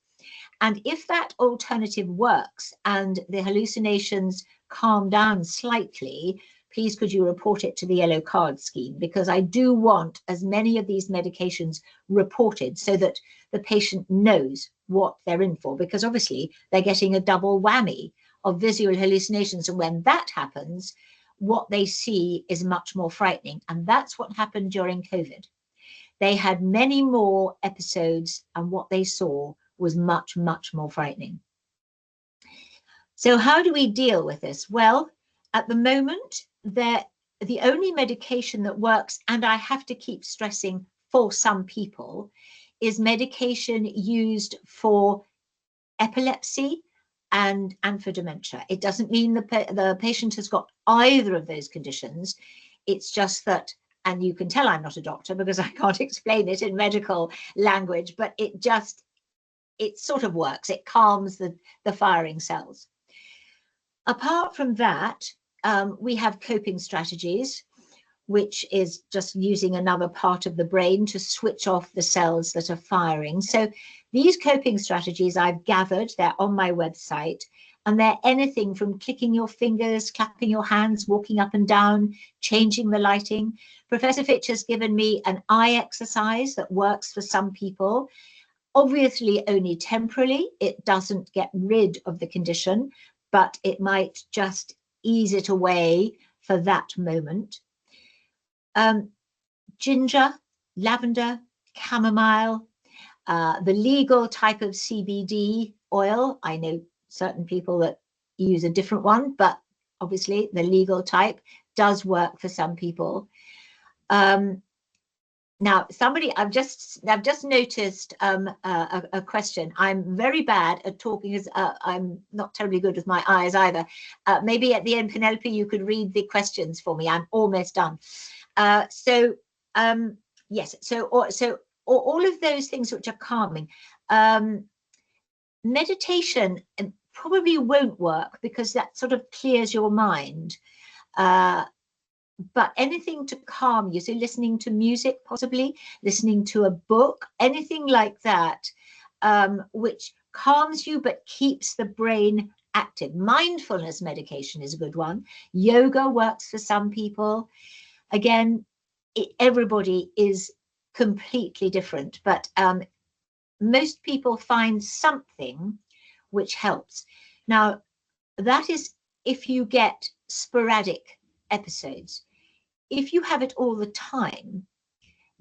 And if that alternative works and the hallucinations calm down slightly, please could you report it to the yellow card scheme, because I do want as many of these medications reported so that the patient knows what they're in for, because obviously they're getting a double whammy of visual hallucinations. And when that happens, what they see is much more frightening. And that's what happened during COVID. They had many more episodes, and what they saw was much, much more frightening. So how do we deal with this? Well, at the moment, the only medication that works, and I have to keep stressing for some people, is medication used for epilepsy and for dementia. It doesn't mean the patient has got either of those conditions. It's just that, and you can tell I'm not a doctor because I can't explain it in medical language, but it sort of works. It calms the firing cells. Apart from that, we have coping strategies, which is just using another part of the brain to switch off the cells that are firing. So these coping strategies I've gathered, they're on my website, and they're anything from clicking your fingers, clapping your hands, walking up and down, changing the lighting. Professor Fitch has given me an eye exercise that works for some people. Obviously only temporarily. It doesn't get rid of the condition, but it might just ease it away for that moment. Ginger, lavender, chamomile, the legal type of CBD oil. I know certain people that use a different one, but obviously the legal type does work for some people. Now, I've just noticed a question. I'm very bad at talking, as I'm not terribly good with my eyes either. Maybe at the end, Penelope, you could read the questions for me. I'm almost done. Yes, so all of those things which are calming. Meditation probably won't work because that sort of clears your mind. But anything to calm you, so listening to music, possibly listening to a book, anything like that, which calms you but keeps the brain active. Mindfulness medication is a good one. Yoga works for some people. Again, everybody is completely different, but most people find something which helps. Now, that is if you get sporadic episodes. If you have it all the time,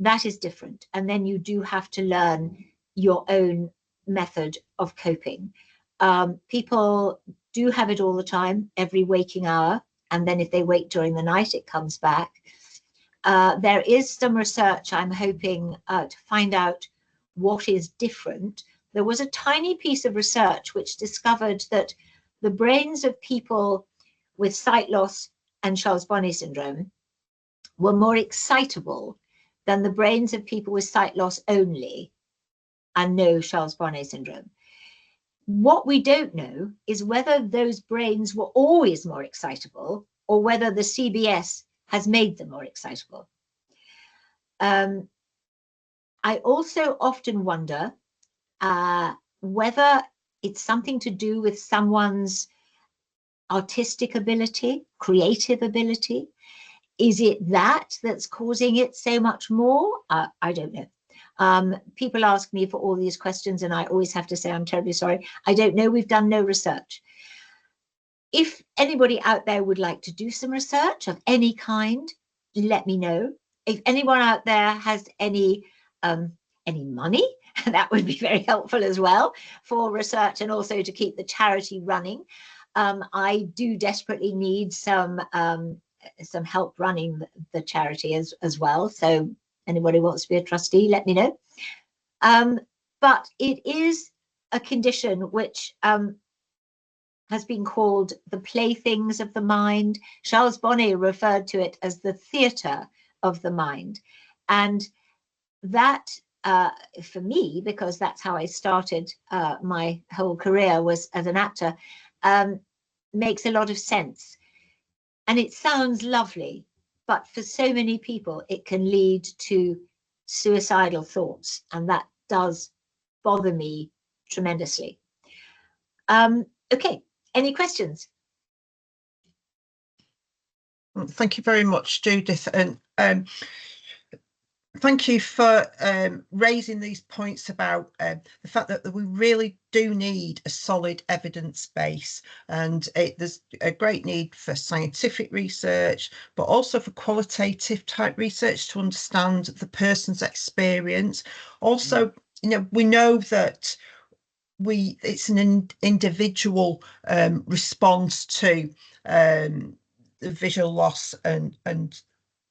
that is different. And then you do have to learn your own method of coping. People do have it all the time, every waking hour, and then if they wake during the night, it comes back. There is some research I'm hoping to find out what is different. There was a tiny piece of research which discovered that the brains of people with sight loss and Charles-Bonnet syndrome were more excitable than the brains of people with sight loss only and no Charles-Bonnet syndrome. What we don't know is whether those brains were always more excitable or whether the CBS has made them more excitable. I also often wonder whether it's something to do with someone's artistic ability, creative ability. Is it that's causing it so much more? I don't know. People ask me for all these questions and I always have to say, I'm terribly sorry. I don't know. We've done no research. If anybody out there would like to do some research of any kind, let me know. If anyone out there has any money, that would be very helpful as well for research and also to keep the charity running. I do desperately need some help running the charity as well. So anybody who wants to be a trustee, let me know. But it is a condition which has been called the playthings of the mind. Charles Bonnet referred to it as the theatre of the mind. And that, for me, because that's how I started my whole career, was as an actor, makes a lot of sense. And it sounds lovely, but for so many people, it can lead to suicidal thoughts. And that does bother me tremendously. Okay, any questions? Thank you very much, Judith. And thank you for raising these points about the fact that we really do need a solid evidence base, and there's a great need for scientific research, but also for qualitative type research to understand the person's experience. Also, you know, we know that it's an individual response to the visual loss and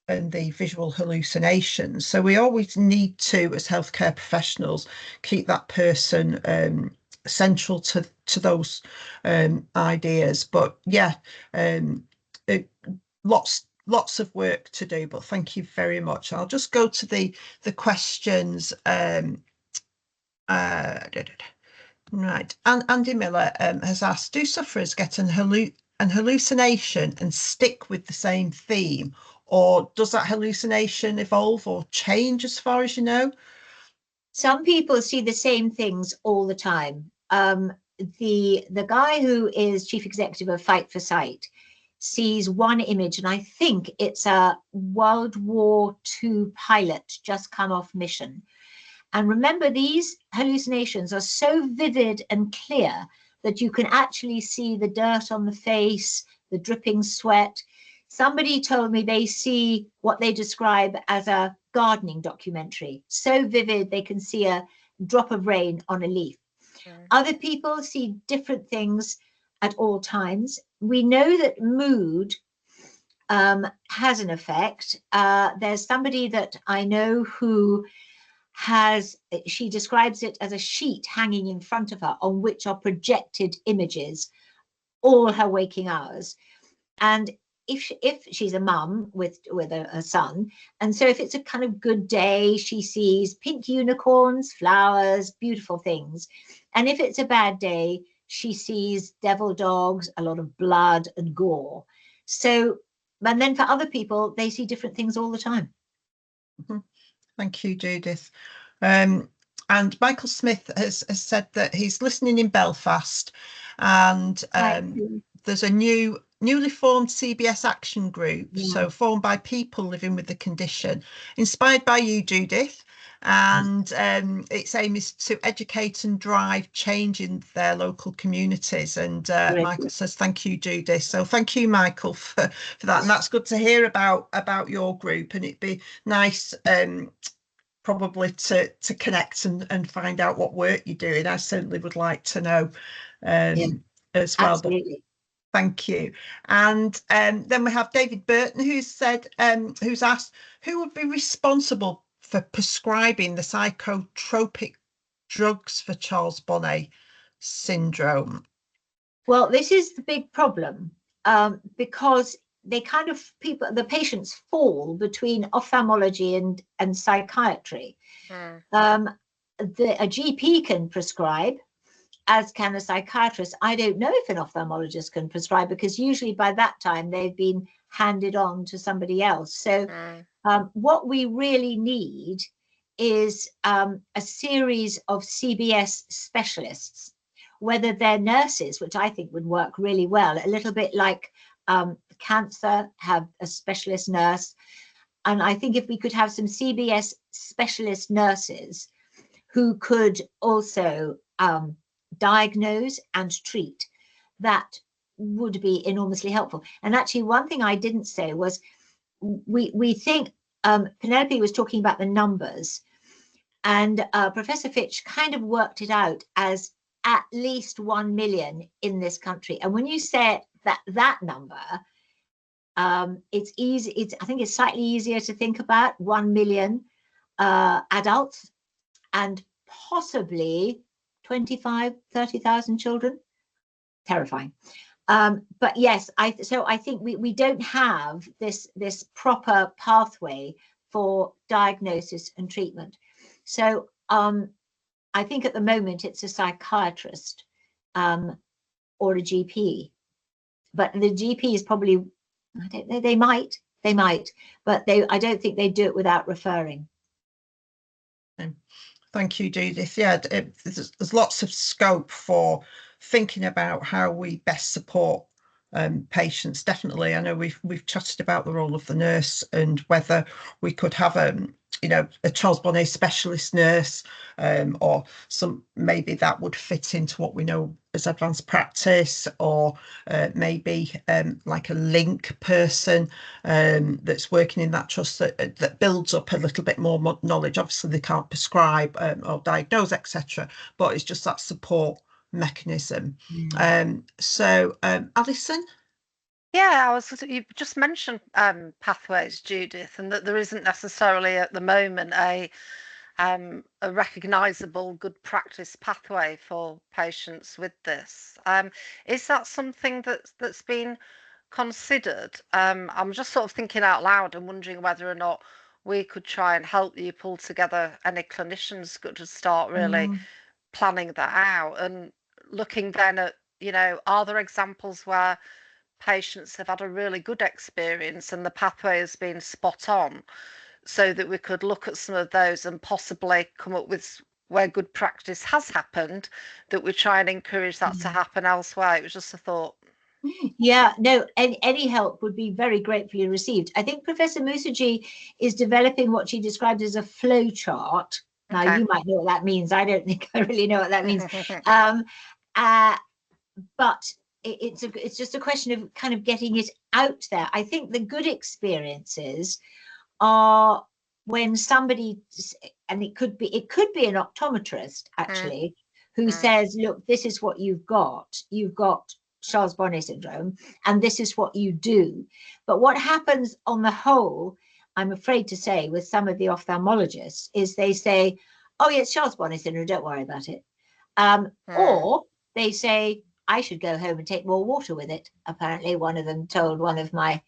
the visual hallucinations. So we always need to, as healthcare professionals, keep that person central to those ideas. But yeah, lots of work to do. But thank you very much. I'll just go to the questions. Right, and Andy Miller has asked, do sufferers get an hallucination and stick with the same theme, or does that hallucination evolve or change as far as you know? Some people see the same things all the time. The guy who is chief executive of Fight for Sight sees one image, and I think it's a World War II pilot just come off mission. And remember, these hallucinations are so vivid and clear that you can actually see the dirt on the face, the dripping sweat. Somebody told me they see what they describe as a gardening documentary. So vivid, they can see a drop of rain on a leaf. Other people see different things at all times. We know that mood has an effect. There's somebody that I know who she describes it as a sheet hanging in front of her on which are projected images all her waking hours. And if she's a mum with a son, and so if it's a kind of good day, she sees pink unicorns, flowers, beautiful things. And if it's a bad day, she sees devil dogs, a lot of blood and gore. So, and then for other people, they see different things all the time. Mm-hmm. Thank you, Judith. And Michael Smith has said that he's listening in Belfast, and there's a newly formed CBS action group, so formed by people living with the condition, inspired by you, Judith. And its aim is to educate and drive change in their local communities. And Michael says, thank you, Judith. So thank you, Michael, for that. And that's good to hear about your group. And it'd be nice probably to connect and find out what work you're doing. I certainly would like to know as well. Absolutely. Thank you. And then we have David Burton, who's said, who's asked, who would be responsible for prescribing the psychotropic drugs for Charles Bonnet syndrome? Well, this is the big problem, because they kind of the patients fall between ophthalmology and psychiatry. A GP can prescribe, as can a psychiatrist. I don't know if an ophthalmologist can prescribe, because usually by that time they've been handed on to somebody else. So what we really need is a series of CBS specialists, whether they're nurses, which I think would work really well, a little bit like cancer, have a specialist nurse. And I think if we could have some CBS specialist nurses who could also diagnose and treat, that would be enormously helpful. And actually, one thing I didn't say was we think Penelope was talking about the numbers, and Professor Fitch kind of worked it out as at least 1 million in this country. And when you say that number, it's easy. I think it's slightly easier to think about 1 million adults and possibly 25,000-30,000 children. Terrifying. But yes, I think we don't have this proper pathway for diagnosis and treatment. So I think at the moment it's a psychiatrist or a GP, but the GP is probably, I don't know, they might, but I don't think they do it without referring. Thank you, Judith. Yeah, there's lots of scope for thinking about how we best support patients. Definitely, I know we've chatted about the role of the nurse and whether we could have a Charles Bonnet specialist nurse, or maybe that would fit into what we know as advanced practice, or maybe like a link person that's working in that trust that builds up a little bit more knowledge. Obviously they can't prescribe or diagnose, etc., but it's just that support mechanism. So Alison? Yeah, you just mentioned pathways, Judith, and that there isn't necessarily at the moment a recognisable good practice pathway for patients with this. Is that something that's been considered? I'm just sort of thinking out loud and wondering whether or not we could try and help you pull together any clinicians to start really planning that out, and looking then at, are there examples where patients have had a really good experience and the pathway has been spot on, so that we could look at some of those and possibly come up with where good practice has happened, that we try and encourage that to happen elsewhere. It was just a thought. Yeah, no, any help would be very gratefully received. I think Professor Musaji is developing what she described as a flow chart. Now, you might know what that means. I don't think I really know what that means. But it's just a question of kind of getting it out there. I think the good experiences are when somebody, and it could be an optometrist actually, who says, look, this is what you've got Charles Bonnet syndrome, and this is what you do. But what happens on the whole, I'm afraid to say, with some of the ophthalmologists, is they say, oh yeah, it's Charles Bonnet syndrome, don't worry about it. Or they say, I should go home and take more water with it. Apparently one of them told one of my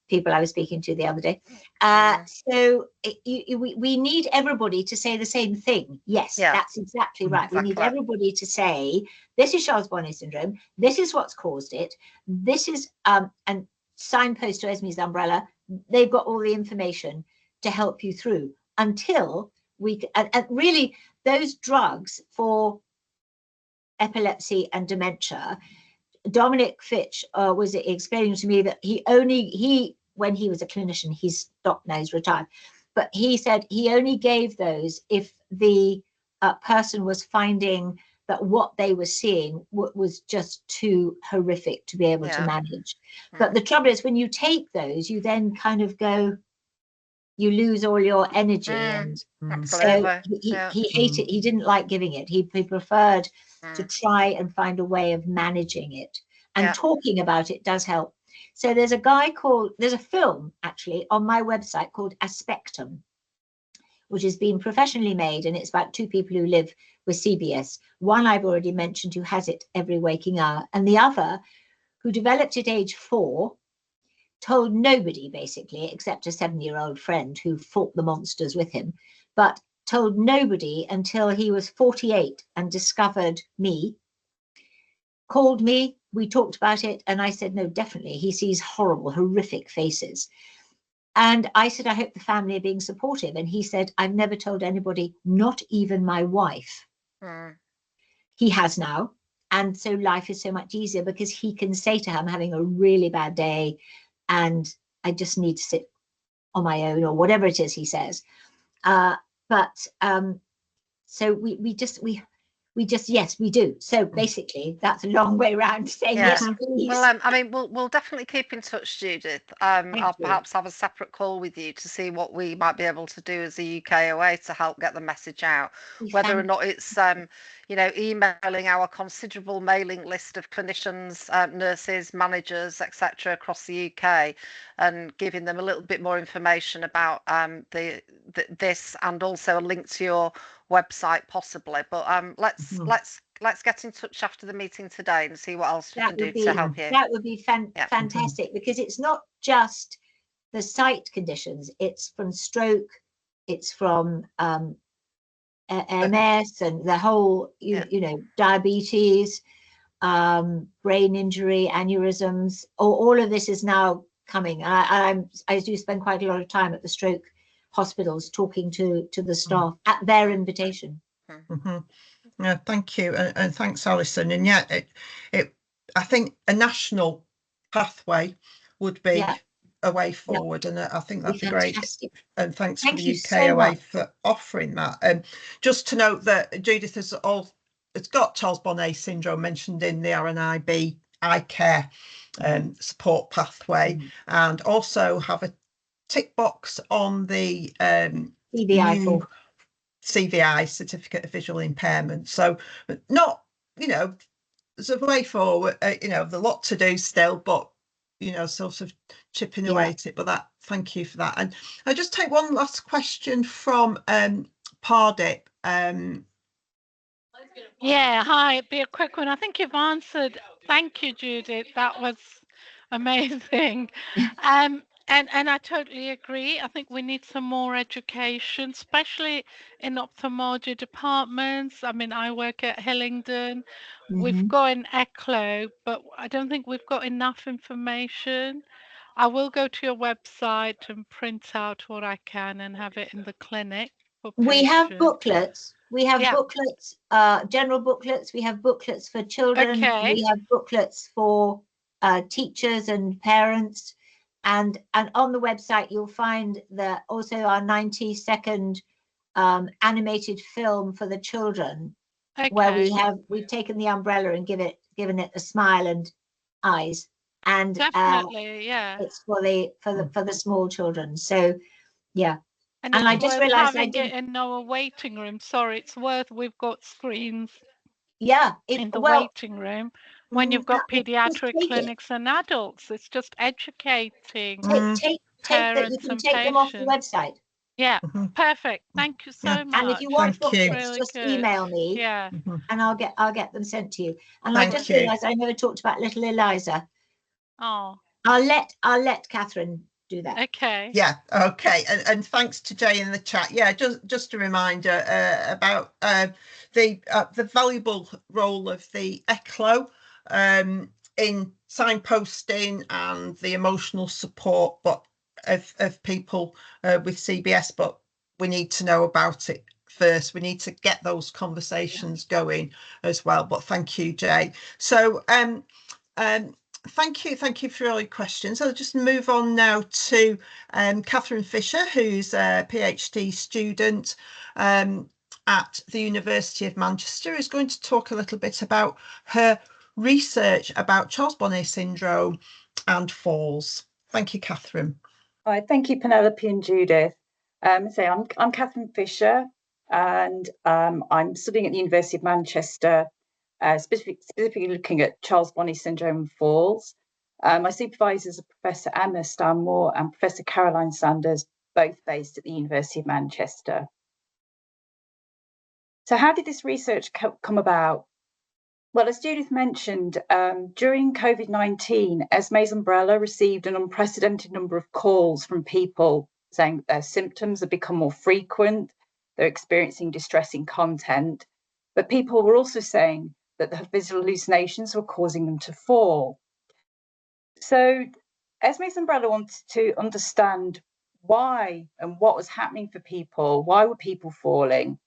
people I was speaking to the other day. So we need everybody to say the same thing. Yes, that's exactly right. Exactly. We need everybody to say, this is Charles Bonnet syndrome. This is what's caused it. This is, and signpost to Esme's umbrella. They've got all the information to help you through until we, and really those drugs for epilepsy and dementia, Dominic Fitch was explaining to me that he when he was a clinician, he stopped now, he's retired, but he said he only gave those if the person was finding that what they were seeing was just too horrific to be able to manage. But the trouble is, when you take those, you then kind of go, you lose all your energy. And Absolutely. so he hated, he didn't like giving it. He preferred to try and find a way of managing it. And talking about it does help. So there's a film actually on my website called Aspectum, which has been professionally made, and it's about two people who live with CBS. One I've already mentioned, who has it every waking hour, and the other, who developed it at age 4, told nobody basically, except a 7-year-old friend who fought the monsters with him, but told nobody until he was 48 and discovered me, called me, we talked about it, and I said, no, definitely, he sees horrible, horrific faces. And I said, I hope the family are being supportive. And he said, I've never told anybody, not even my wife. He has now. And so life is so much easier because he can say to her, I'm having a really bad day and I just need to sit on my own, or whatever it is he says. So we just, yes, we do. So basically, that's a long way around saying yes, please. Well, I mean, we'll definitely keep in touch, Judith. I'll perhaps have a separate call with you to see what we might be able to do as a UKOA to help get the message out. Whether or not it's, emailing our considerable mailing list of clinicians, nurses, managers, etc. across the UK, and giving them a little bit more information about this, and also a link to your website possibly. But let's get in touch after the meeting today and see what else we can do to help you. That would be fantastic, because it's not just the sight conditions, it's from stroke, it's from MS and the whole diabetes, brain injury, aneurysms, all of this is now coming. I do spend quite a lot of time at the stroke hospitals talking to the staff at their invitation. Yeah, thank you, and thanks, Alison. And I think a national pathway would be a way forward, and I think that'd be great. And thanks for the UKOA for offering that. And just to note that Judith has got Charles Bonnet syndrome mentioned in the RNIB eye care support pathway, and also have a tick box on the CVI CVI, certificate of visual impairment. So not, there's a way forward, there's a lot to do still, but sort of chipping away at it. But thank you for that. And I just take one last question from Pardip. Yeah, hi, it'd be a quick one. I think you've answered. Thank you, Judith. That was amazing. And I totally agree. I think we need some more education, especially in ophthalmology departments. I mean, I work at Hillingdon. We've got an ECLO, but I don't think we've got enough information. I will go to your website and print out what I can and have it in the clinic. We have booklets. We have booklets, general booklets. We have booklets for children. We have booklets for teachers and parents. And on the website, you'll find also our 90-second animated film for the children, where we've taken the umbrella and given it a smile and eyes. And definitely, it's for the small children. So and I just realized I didn't in our waiting room. Sorry, it's worth. We've got screens. In the waiting room. When you've got pediatric clinics and adults, it's just educating parents you can take them off the website. Yeah, perfect. Thank you so much. And if you want booklets, just email me. And I'll get them sent to you. And I just realized I never talked about little Eliza. Oh. I'll let Katharine do that. Okay. Yeah. Okay. And thanks to Jay in the chat. Yeah. Just a reminder about the valuable role of the ECLO in signposting and the emotional support, but of people with CBS. But we need to know about it first. We need to get those conversations going as well. But thank you, Jay. So thank you for all your questions. I'll just move on now to Katharine Fisher, who's a PhD student at the University of Manchester, is going to talk a little bit about her research about Charles Bonnet syndrome and falls. Thank you, Katharine. All right, thank you, Penelope and Judith. So I'm Katharine Fisher, and I'm studying at the University of Manchester, specifically looking at Charles Bonnet Syndrome and falls. My supervisors are Professor Emma Stanmore and Professor Caroline Sanders, both based at the University of Manchester. So how did this research come about? Well, as Judith mentioned, during COVID-19, Esme's Umbrella received an unprecedented number of calls from people saying that their symptoms have become more frequent, they're experiencing distressing content, but people were also saying that the visual hallucinations were causing them to fall. So Esme's Umbrella wanted to understand why and what was happening for people, why were people falling?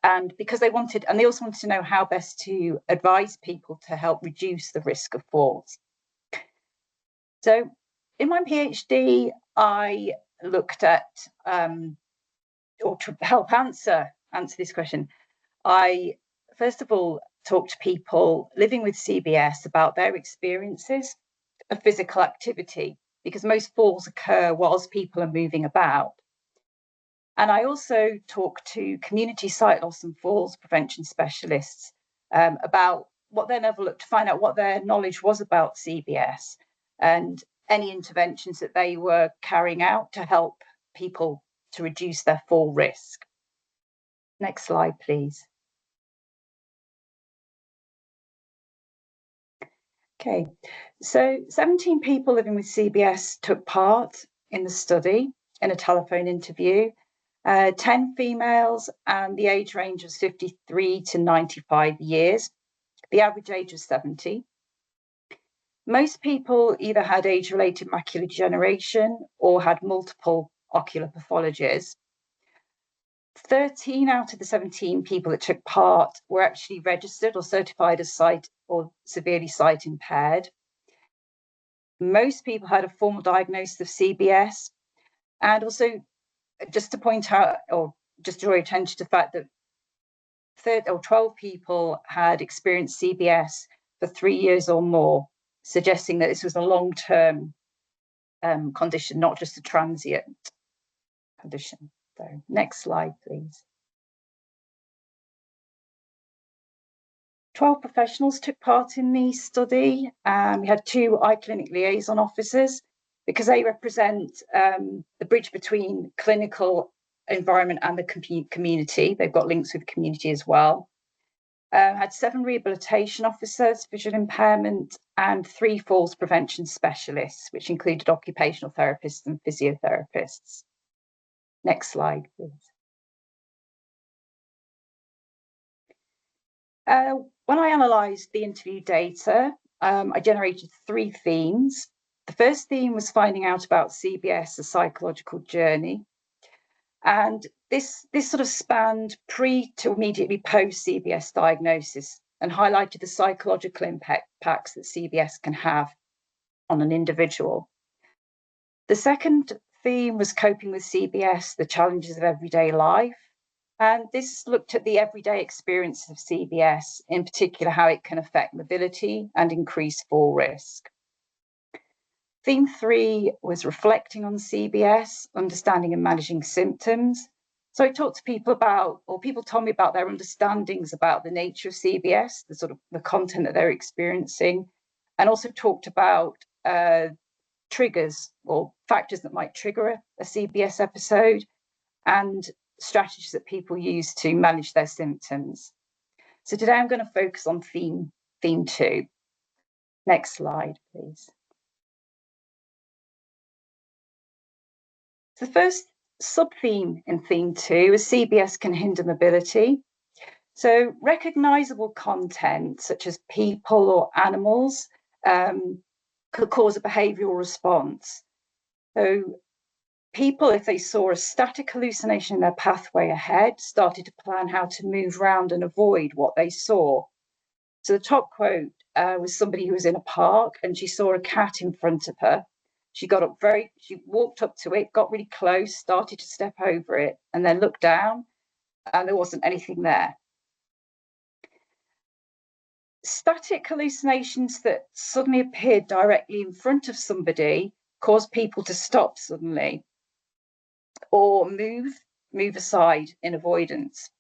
And because they also wanted to know how best to advise people to help reduce the risk of falls. So in my PhD, I looked at, or to help answer this question, I first of all talked to people living with CBS about their experiences of physical activity, because most falls occur whilst people are moving about. And I also talked to community sight loss and falls prevention specialists about what their level looked to find out what their knowledge was about CBS and any interventions that they were carrying out to help people to reduce their fall risk. Next slide, please. Okay, so 17 people living with CBS took part in the study in a telephone interview. 10 females, and the age range was 53 to 95 years. The average age was 70. Most people either had age-related macular degeneration or had multiple ocular pathologies. 13 out of the 17 people that took part were actually registered or certified as sight or severely sight impaired. Most people had a formal diagnosis of CBS, and also just to point out, or just draw your attention to the fact that 12 people had experienced CBS for 3 years or more, suggesting that this was a long-term condition, not just a transient condition. So next slide, please. 12 professionals took part in the study. We had 2 eye clinic liaison officers, because they represent the bridge between clinical environment and the community. They've got links with the community as well. Had 7 rehabilitation officers, visual impairment, and 3 falls prevention specialists, which included occupational therapists and physiotherapists. Next slide, please. When I analysed the interview data, I generated 3 themes. The first theme was finding out about CBS, a psychological journey. And this sort of spanned pre to immediately post CBS diagnosis and highlighted the psychological impacts that CBS can have on an individual. The second theme was coping with CBS, the challenges of everyday life. And this looked at the everyday experience of CBS, in particular how it can affect mobility and increase fall risk. Theme 3 was reflecting on CBS, understanding and managing symptoms. So I talked to people about, or people told me about their understandings about the nature of CBS, the sort of the content that they're experiencing, and also talked about triggers or factors that might trigger a CBS episode and strategies that people use to manage their symptoms. So today I'm going to focus on theme 2. Next slide, please. The first sub-theme in theme 2 is CBS can hinder mobility. So recognisable content such as people or animals could cause a behavioural response. So people, if they saw a static hallucination in their pathway ahead, started to plan how to move around and avoid what they saw. So the top quote was somebody who was in a park and she saw a cat in front of her. She walked up to it, got really close, started to step over it, and then looked down, and there wasn't anything there. Static hallucinations that suddenly appeared directly in front of somebody cause people to stop suddenly. or move aside in avoidance.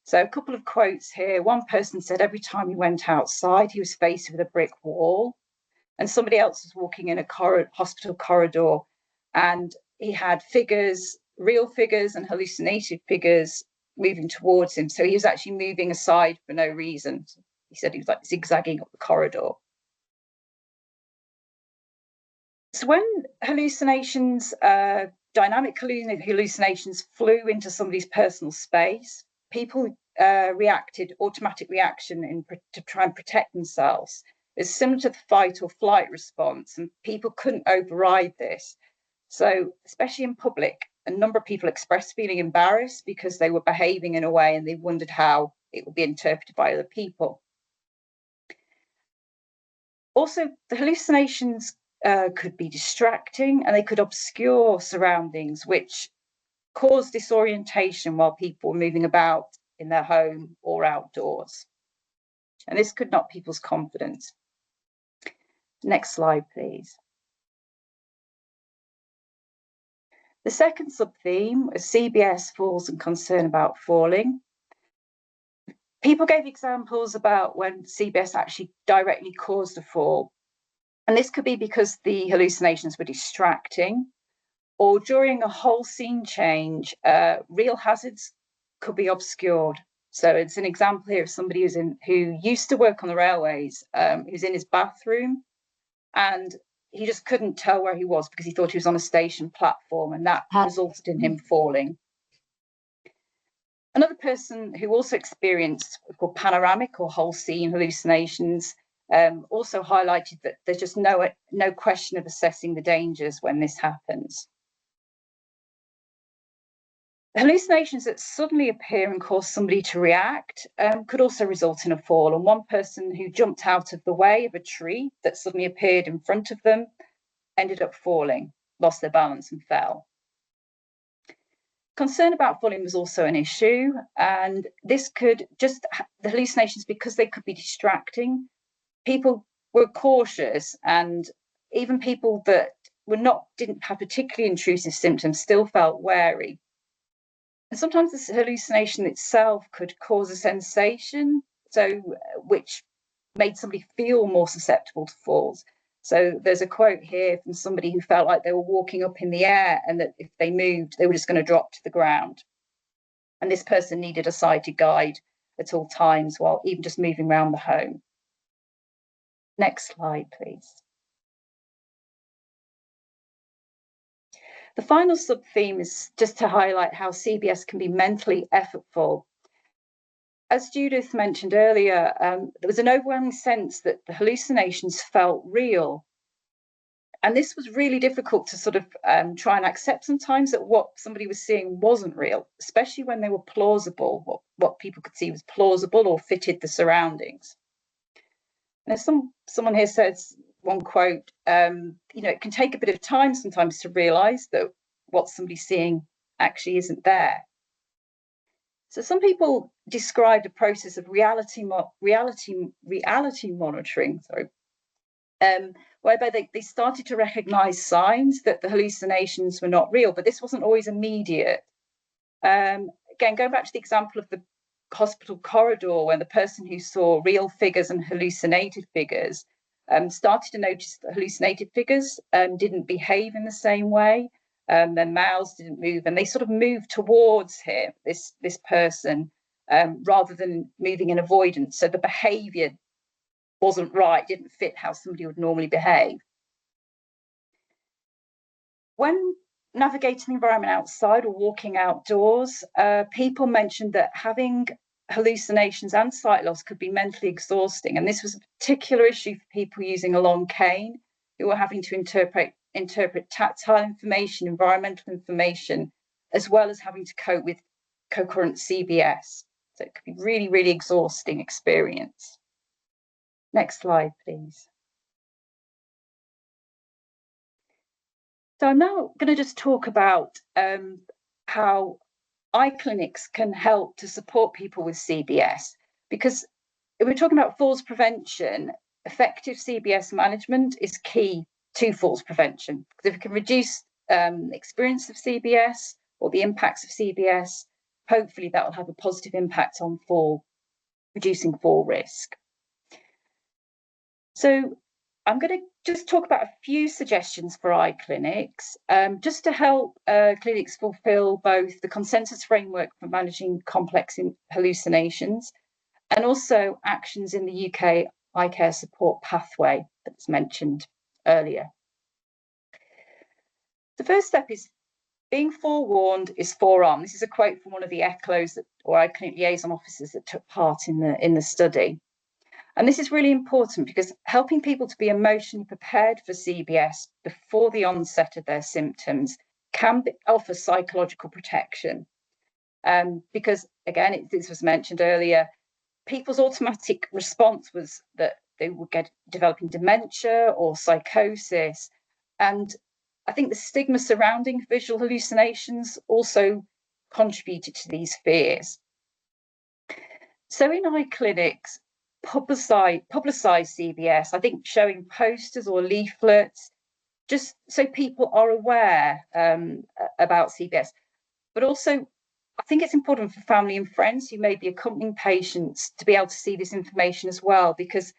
So a couple of quotes here. One person said every time he went outside, he was faced with a brick wall. And somebody else was walking in a hospital corridor, and he had figures, real figures and hallucinated figures moving towards him. So he was actually moving aside for no reason. He said he was like zigzagging up the corridor. So when hallucinations, dynamic hallucinations flew into somebody's personal space, people reacted, automatic reaction to try and protect themselves. It's similar to the fight or flight response, and people couldn't override this. So, especially in public, a number of people expressed feeling embarrassed because they were behaving in a way and they wondered how it would be interpreted by other people. Also, the hallucinations could be distracting, and they could obscure surroundings, which cause disorientation while people were moving about in their home or outdoors. And this could knock people's confidence. Next slide, please. The second sub-theme was CBS, falls and concern about falling. People gave examples about when CBS actually directly caused a fall. And this could be because the hallucinations were distracting, or during a whole scene change, real hazards could be obscured. So it's an example here of somebody who used to work on the railways, who's in his bathroom, and he just couldn't tell where he was because he thought he was on a station platform, and that resulted in him falling. Another person who also experienced called panoramic or whole scene hallucinations also highlighted that there's just no question of assessing the dangers when this happens. Hallucinations that suddenly appear and cause somebody to react could also result in a fall. And one person who jumped out of the way of a tree that suddenly appeared in front of them ended up falling, lost their balance and fell. Concern about falling was also an issue, and this could the hallucinations, because they could be distracting, people were cautious, and even people that didn't have particularly intrusive symptoms still felt wary. And sometimes this hallucination itself could cause a sensation, which made somebody feel more susceptible to falls. So there's a quote here from somebody who felt like they were walking up in the air, and that if they moved, they were just going to drop to the ground. And this person needed a sighted guide at all times, while even just moving around the home. Next slide, please. The final sub-theme is just to highlight how CBS can be mentally effortful. As Judith mentioned earlier, there was an overwhelming sense that the hallucinations felt real. And this was really difficult to sort of try and accept sometimes, that what somebody was seeing wasn't real, especially when they were plausible, what people could see was plausible or fitted the surroundings. And as someone here says, one quote, it can take a bit of time sometimes to realise that what somebody's seeing actually isn't there. So some people described a process of reality monitoring, whereby they started to recognise signs that the hallucinations were not real, but this wasn't always immediate. Again, going back to the example of the hospital corridor, when the person who saw real figures and hallucinated figures started to notice that hallucinated figures didn't behave in the same way. Their mouths didn't move, and they sort of moved towards him, this person, rather than moving in avoidance. So the behaviour wasn't right, didn't fit how somebody would normally behave. When navigating the environment outside or walking outdoors, people mentioned that having hallucinations and sight loss could be mentally exhausting. And this was a particular issue for people using a long cane, who were having to interpret tactile information, environmental information, as well as having to cope with concurrent CBS. So it could be really, really exhausting experience. Next slide, please. So I'm now going to just talk about how eye clinics can help to support people with CBS, because if we're talking about falls prevention, effective CBS management is key to falls prevention. Because if we can reduce experience of CBS, or the impacts of CBS, hopefully that will have a positive impact on fall, reducing fall risk. So I'm going to just talk about a few suggestions for eye clinics, just to help clinics fulfill both the consensus framework for managing complex hallucinations and also actions in the UK eye care support pathway that's mentioned earlier. The first step is being forewarned is forearmed. This is a quote from one of the ECLOs or eye clinic liaison officers that took part in the study. And this is really important because helping people to be emotionally prepared for CBS before the onset of their symptoms can offer psychological protection. Because again, this was mentioned earlier, people's automatic response was that they would get developing dementia or psychosis. And I think the stigma surrounding visual hallucinations also contributed to these fears. So in eye clinics, publicize CBS, I think showing posters or leaflets, just so people are aware about CBS. But also, I think it's important for family and friends who may be accompanying patients to be able to see this information as well, because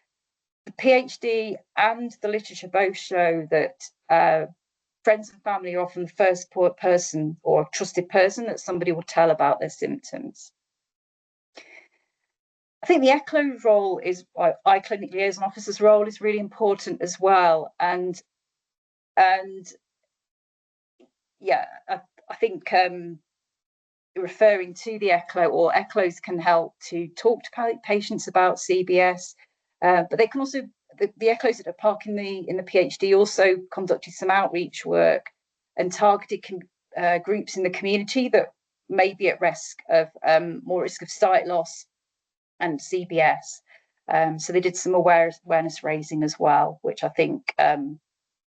the PhD and the literature both show that friends and family are often the first person or trusted person that somebody will tell about their symptoms. I think the ECLO role is, eye clinic liaison officer's role is really important as well. And yeah, I think referring to the ECLO, or ECLOs can help to talk to patients about CBS, but they can also, the ECLOs at Park in the PhD also conducted some outreach work and targeted groups in the community that may be at risk of more risk of sight loss and CBS. So they did some awareness raising as well, which I think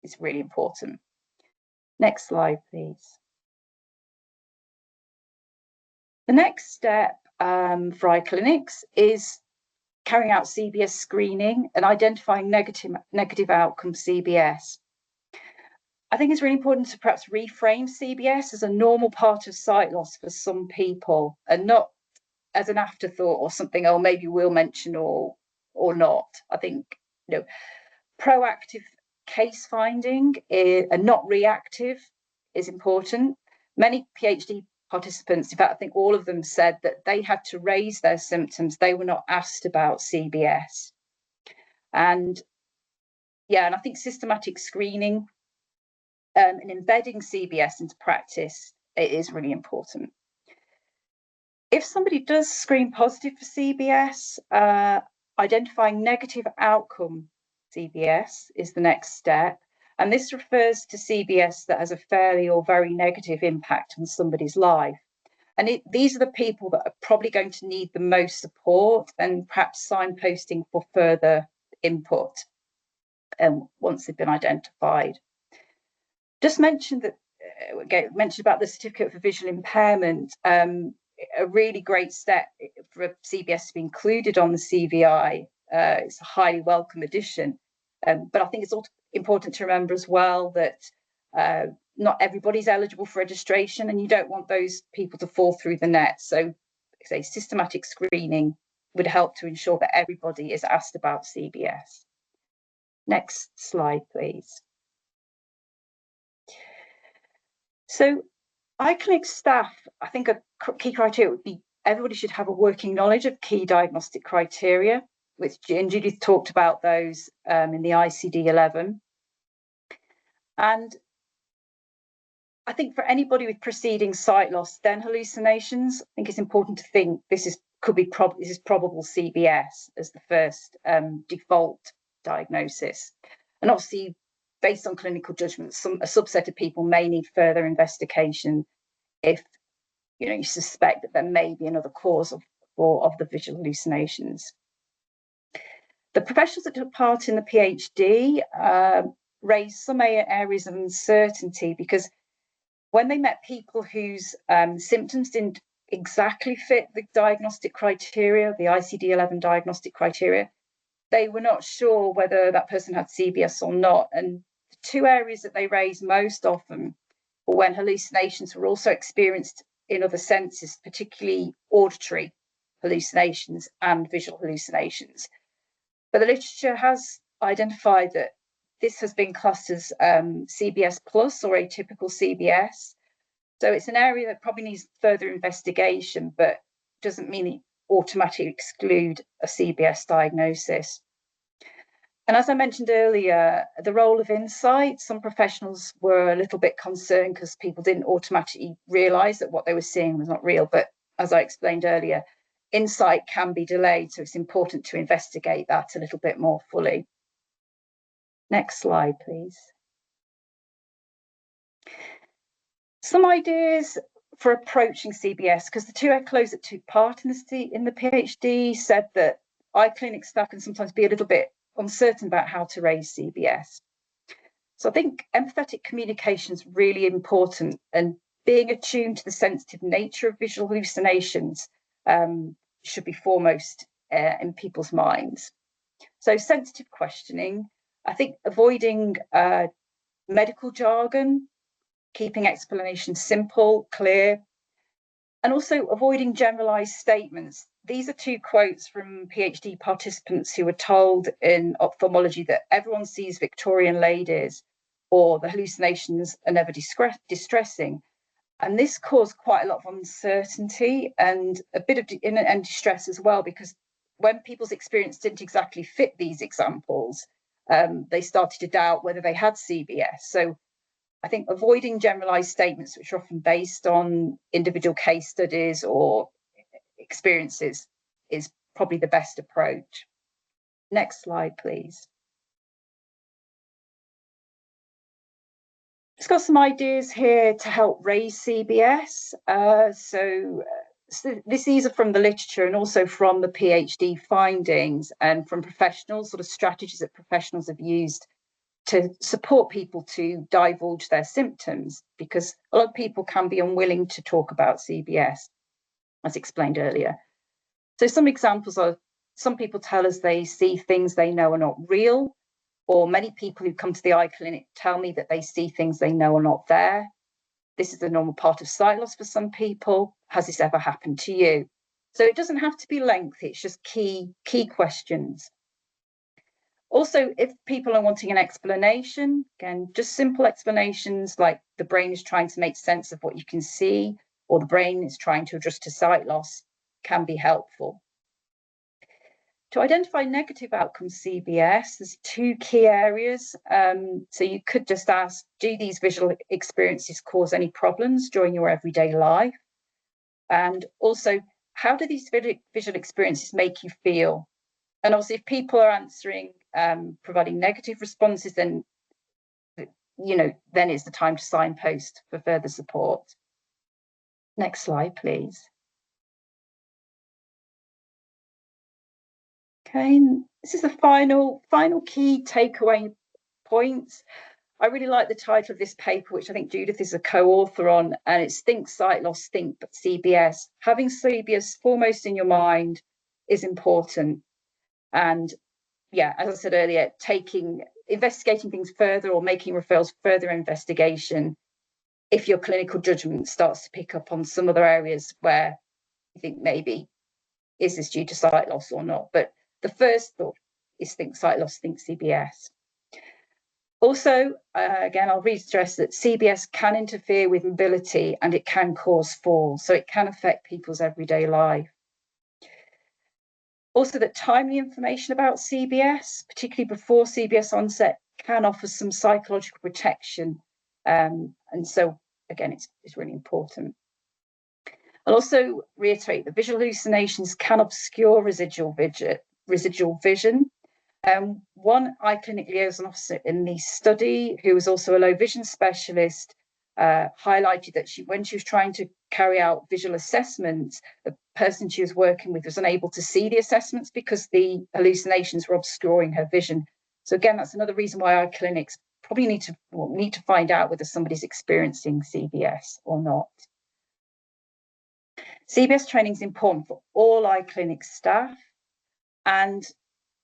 is really important. Next slide, please. The next step for eye clinics is carrying out CBS screening and identifying negative outcome CBS. I think it's really important to perhaps reframe CBS as a normal part of sight loss for some people, and not as an afterthought or something, oh, maybe we'll mention or not. I think, you know, proactive case finding and not reactive is important. Many PhD participants, in fact, I think all of them said that they had to raise their symptoms. They were not asked about CBS. And yeah, and I think systematic screening and embedding CBS into practice, it is really important. If somebody does screen positive for CBS, identifying negative outcome CBS is the next step. And this refers to CBS that has a fairly or very negative impact on somebody's life. And these are the people that are probably going to need the most support and perhaps signposting for further input once they've been identified. Just mentioned that, mentioned about the certificate for visual impairment. A really great step for CBS to be included on the CVI. It's a highly welcome addition. But I think it's also important to remember as well that not everybody's eligible for registration, and you don't want those people to fall through the net. So, say systematic screening would help to ensure that everybody is asked about CBS. Next slide, please. So, eye clinic staff, I think a key criteria would be everybody should have a working knowledge of key diagnostic criteria, which Judith talked about those in the ICD-11. And I think for anybody with preceding sight loss, then hallucinations, I think it's important to think this is probable CBS as the first default diagnosis. And obviously, based on clinical judgment, a subset of people may need further investigation if you suspect that there may be another cause of the visual hallucinations. The professionals that took part in the PhD raised some areas of uncertainty, because when they met people whose symptoms didn't exactly fit the diagnostic criteria, the ICD-11 diagnostic criteria, they were not sure whether that person had CBS or not. And the two areas that they raised most often or when hallucinations were also experienced in other senses, particularly auditory hallucinations and visual hallucinations. But the literature has identified that this has been classed as CBS plus or atypical CBS. So it's an area that probably needs further investigation, but doesn't mean it automatically exclude a CBS diagnosis. And as I mentioned earlier, the role of insight, some professionals were a little bit concerned because people didn't automatically realise that what they were seeing was not real. But as I explained earlier, insight can be delayed, so it's important to investigate that a little bit more fully. Next slide, please. Some ideas for approaching CBS, because the two eclos that took part in the PhD said that eye clinic staff can sometimes be a little bit uncertain about how to raise CBS. So I think empathetic communication is really important, and being attuned to the sensitive nature of visual hallucinations should be foremost in people's minds. So sensitive questioning, I think avoiding medical jargon, keeping explanations simple, clear, and also avoiding generalized statements. These are two quotes from PhD participants who were told in ophthalmology that everyone sees Victorian ladies, or the hallucinations are never distressing. And this caused quite a lot of uncertainty and a bit of distress as well, because when people's experience didn't exactly fit these examples, they started to doubt whether they had CBS. So I think avoiding generalized statements, which are often based on individual case studies or experiences, is probably the best approach. Next slide, please. Just got some ideas here to help raise CBS. So these are from the literature and also from the PhD findings and from professionals, sort of strategies that professionals have used to support people to divulge their symptoms, because a lot of people can be unwilling to talk about CBS, as explained earlier. So some examples are, some people tell us they see things they know are not real, or many people who come to the eye clinic tell me that they see things they know are not there. This is a normal part of sight loss for some people. Has this ever happened to you? So it doesn't have to be lengthy, it's just key questions. Also, if people are wanting an explanation, again, just simple explanations like the brain is trying to make sense of what you can see, or the brain is trying to adjust to sight loss, can be helpful. To identify negative outcome CBS, there's two key areas. So you could just ask, do these visual experiences cause any problems during your everyday life? And also, how do these visual experiences make you feel? And obviously, if people are answering, providing negative responses, then it's the time to signpost for further support. Next slide, please. Okay, and this is the final key takeaway points. I really like the title of this paper, which I think Judith is a co-author on, and it's Think Sight Loss, Think But CBS. Having CBS foremost in your mind is important. And yeah, as I said earlier, investigating things further or making referrals for further investigation if your clinical judgment starts to pick up on some other areas where you think maybe, is this due to sight loss or not? But the first thought is think sight loss, think CBS. Also, again, I'll re-stress that CBS can interfere with mobility and it can cause falls, so it can affect people's everyday life. Also, that timely information about CBS, particularly before CBS onset, can offer some psychological protection. And so, again, it's really important. I'll also reiterate that visual hallucinations can obscure residual vision. One eye clinic liaison officer in the study, who was also a low vision specialist, highlighted that when she was trying to carry out visual assessments, the person she was working with was unable to see the assessments because the hallucinations were obscuring her vision. So again, that's another reason why our clinics probably need to find out whether somebody's experiencing CBS or not. CBS training is important for all eye clinic staff. And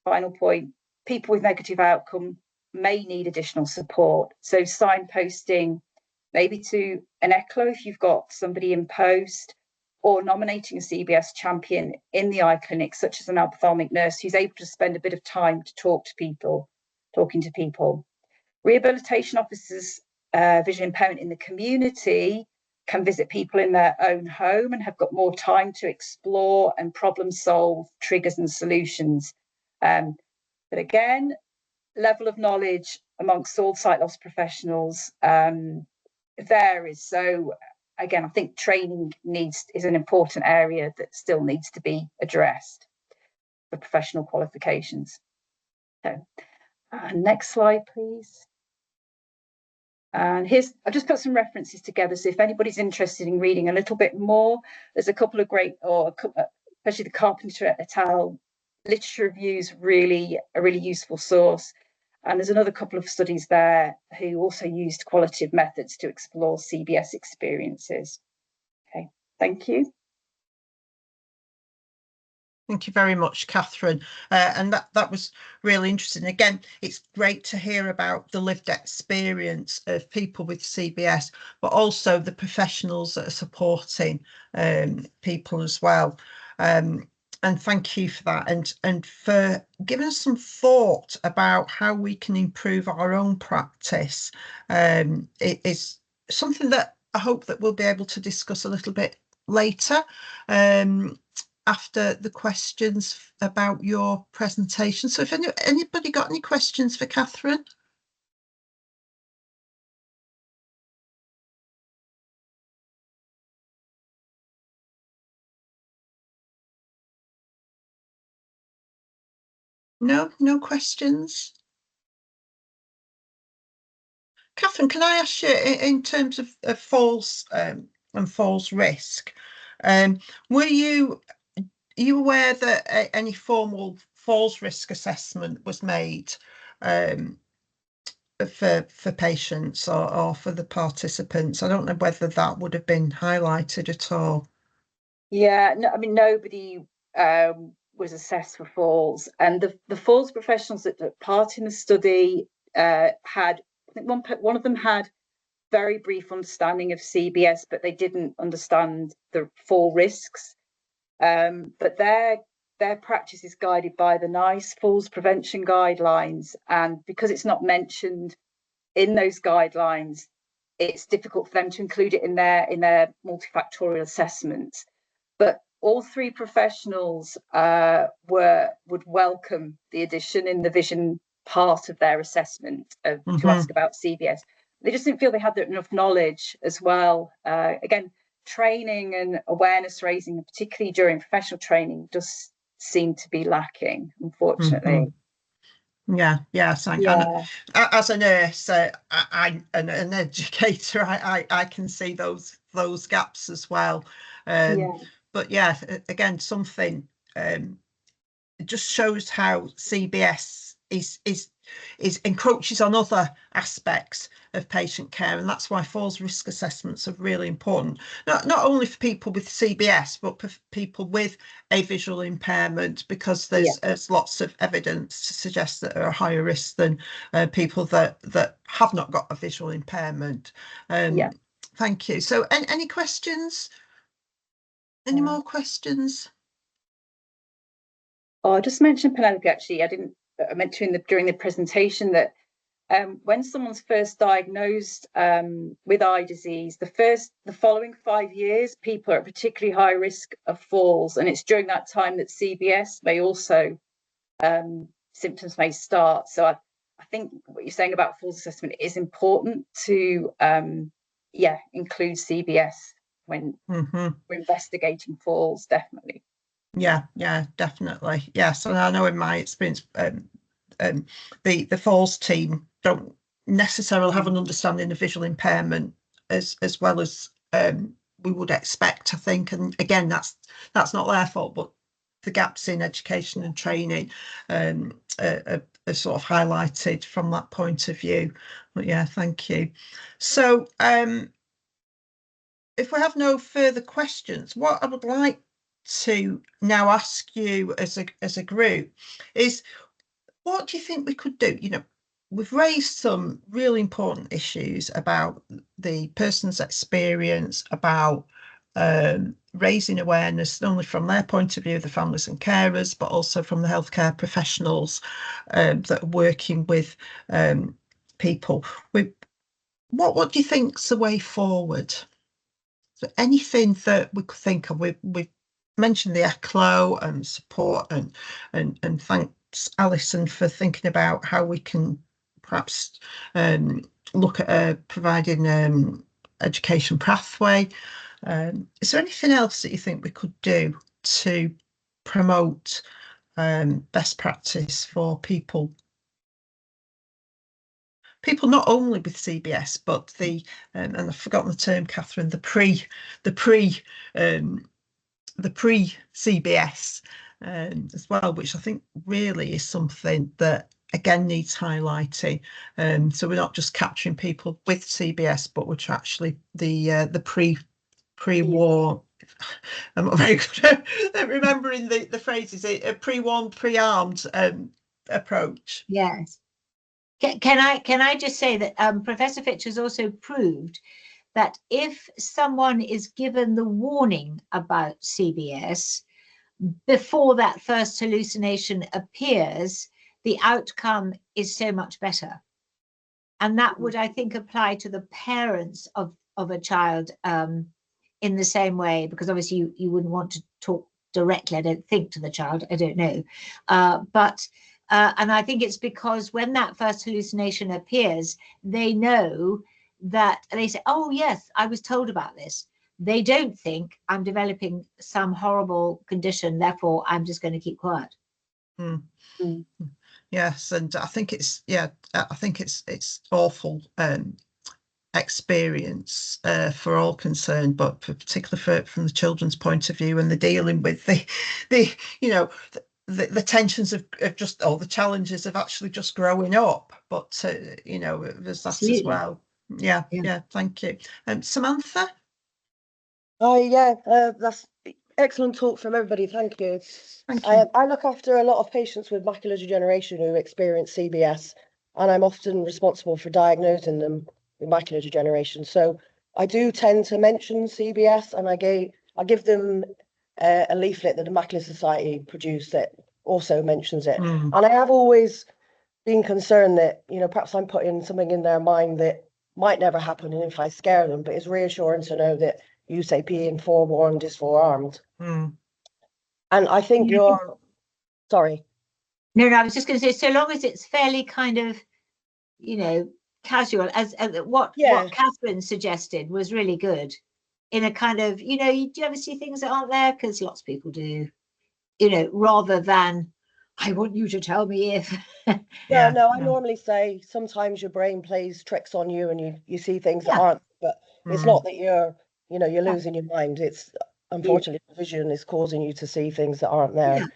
final point, people with negative outcome may need additional support. So signposting maybe to an ECLO if you've got somebody in post, or nominating a CBS champion in the eye clinic, such as an ophthalmic nurse who's able to spend a bit of time to talking to people. Rehabilitation officers, vision impairment in the community, can visit people in their own home and have got more time to explore and problem solve triggers and solutions. But again, level of knowledge amongst all sight loss professionals varies. So again, I think training is an important area that still needs to be addressed for professional qualifications. So, next slide, please. And I've just put some references together. So if anybody's interested in reading a little bit more, there's a couple of great, especially the Carpenter et al. Literature reviews, a really useful source. And there's another couple of studies there who also used qualitative methods to explore CBS experiences. Okay, thank you. Thank you very much, Katharine. And that was really interesting. Again, it's great to hear about the lived experience of people with CBS, but also the professionals that are supporting people as well. And thank you for that, and for giving us some thought about how we can improve our own practice. It is something that I hope that we'll be able to discuss a little bit later, after the questions about your presentation. So if anybody got any questions for Katharine? No questions. Katharine, can I ask you, in terms of falls and falls risk, were you aware that any formal falls risk assessment was made for patients or for the participants? I don't know whether that would have been highlighted at all. Yeah, no, I mean, nobody was assessed for falls, and the falls professionals that took part in the study had, I think one of them had very brief understanding of CBS, but they didn't understand the fall risks. But their practice is guided by the NICE falls prevention guidelines, and because it's not mentioned in those guidelines, it's difficult for them to include it in their multifactorial assessments. But all three professionals would welcome the addition in the vision part of their assessment to ask about CBS. They just didn't feel they had enough knowledge as well. Again, training and awareness raising, particularly during professional training, does seem to be lacking, unfortunately. Yes. As a nurse, I'm an educator. I can see those gaps as well. But yeah, again, something just shows how CBS is encroaches on other aspects of patient care, and that's why falls risk assessments are really important, not only for people with CBS but for people with a visual impairment, because there's lots of evidence to suggest that are higher risk than people that have not got a visual impairment. Thank you. So any questions? Any more questions? Oh, I just mentioned, Penelope, actually, I meant to during the presentation that when someone's first diagnosed with eye disease, the following 5 years, people are at particularly high risk of falls, and it's during that time that CBS may also symptoms may start. So I think what you're saying about falls assessment is important to include CBS when we're investigating falls, definitely. Yeah, definitely. Yes, and I know in my experience, the falls team don't necessarily have an understanding of visual impairment as well as we would expect, I think. And again, that's not their fault, but the gaps in education and training are sort of highlighted from that point of view. But yeah, thank you. So if we have no further questions, what I would like to now ask you as a group is, what do you think we could do? we've raised some really important issues about the person's experience, about raising awareness, not only from their point of view, the families and carers, but also from the healthcare professionals that are working with people. What do you think's the way forward? So anything that we could think of? We've mentioned the ECLO and support, and thanks Alison for thinking about how we can perhaps look at providing education pathway. Is there anything else that you think we could do to promote best practice for people not only with CBS, but the and I've forgotten the term, Katharine, the pre CBS as well, which I think really is something that again needs highlighting. So we're not just capturing people with CBS, but we're actually the pre-war. I'm not very good at remembering the phrases. A pre-warned, pre-armed approach. Yes. Can I just say that Professor Fitch has also proved that if someone is given the warning about CBS before that first hallucination appears, the outcome is so much better. And that would, I think, apply to the parents of a child in the same way, because obviously you wouldn't want to talk directly, I don't think, to the child. I don't know. And I think it's because when that first hallucination appears, they know that they say, oh, yes, I was told about this. They don't think I'm developing some horrible condition, therefore I'm just going to keep quiet. Mm. Mm. Yes, and I think it's it's awful experience for all concerned, but particularly from the children's point of view, and they're dealing with the the tensions of just, or the challenges of actually just growing up, but there's that Absolutely. As well. Yeah, thank you. Samantha? That's excellent talk from everybody. Thank you. Thank you. I look after a lot of patients with macular degeneration who experience CBS, and I'm often responsible for diagnosing them with macular degeneration. So I do tend to mention CBS, and I give them a leaflet that the Macular Society produced that also mentions it. And I have always been concerned that, perhaps I'm putting something in their mind that might never happen, and if I scare them, but it's reassuring to know that you say being forewarned is forearmed. And I think sorry. No, I was just going to say, so long as it's fairly kind of, casual, as what Katharine suggested was really good. In a kind of, do you ever see things that aren't there? Because lots of people do, rather than, I want you to tell me if. I normally say sometimes your brain plays tricks on you and you see things that aren't, but it's not that you're losing your mind. It's unfortunately vision is causing you to see things that aren't there.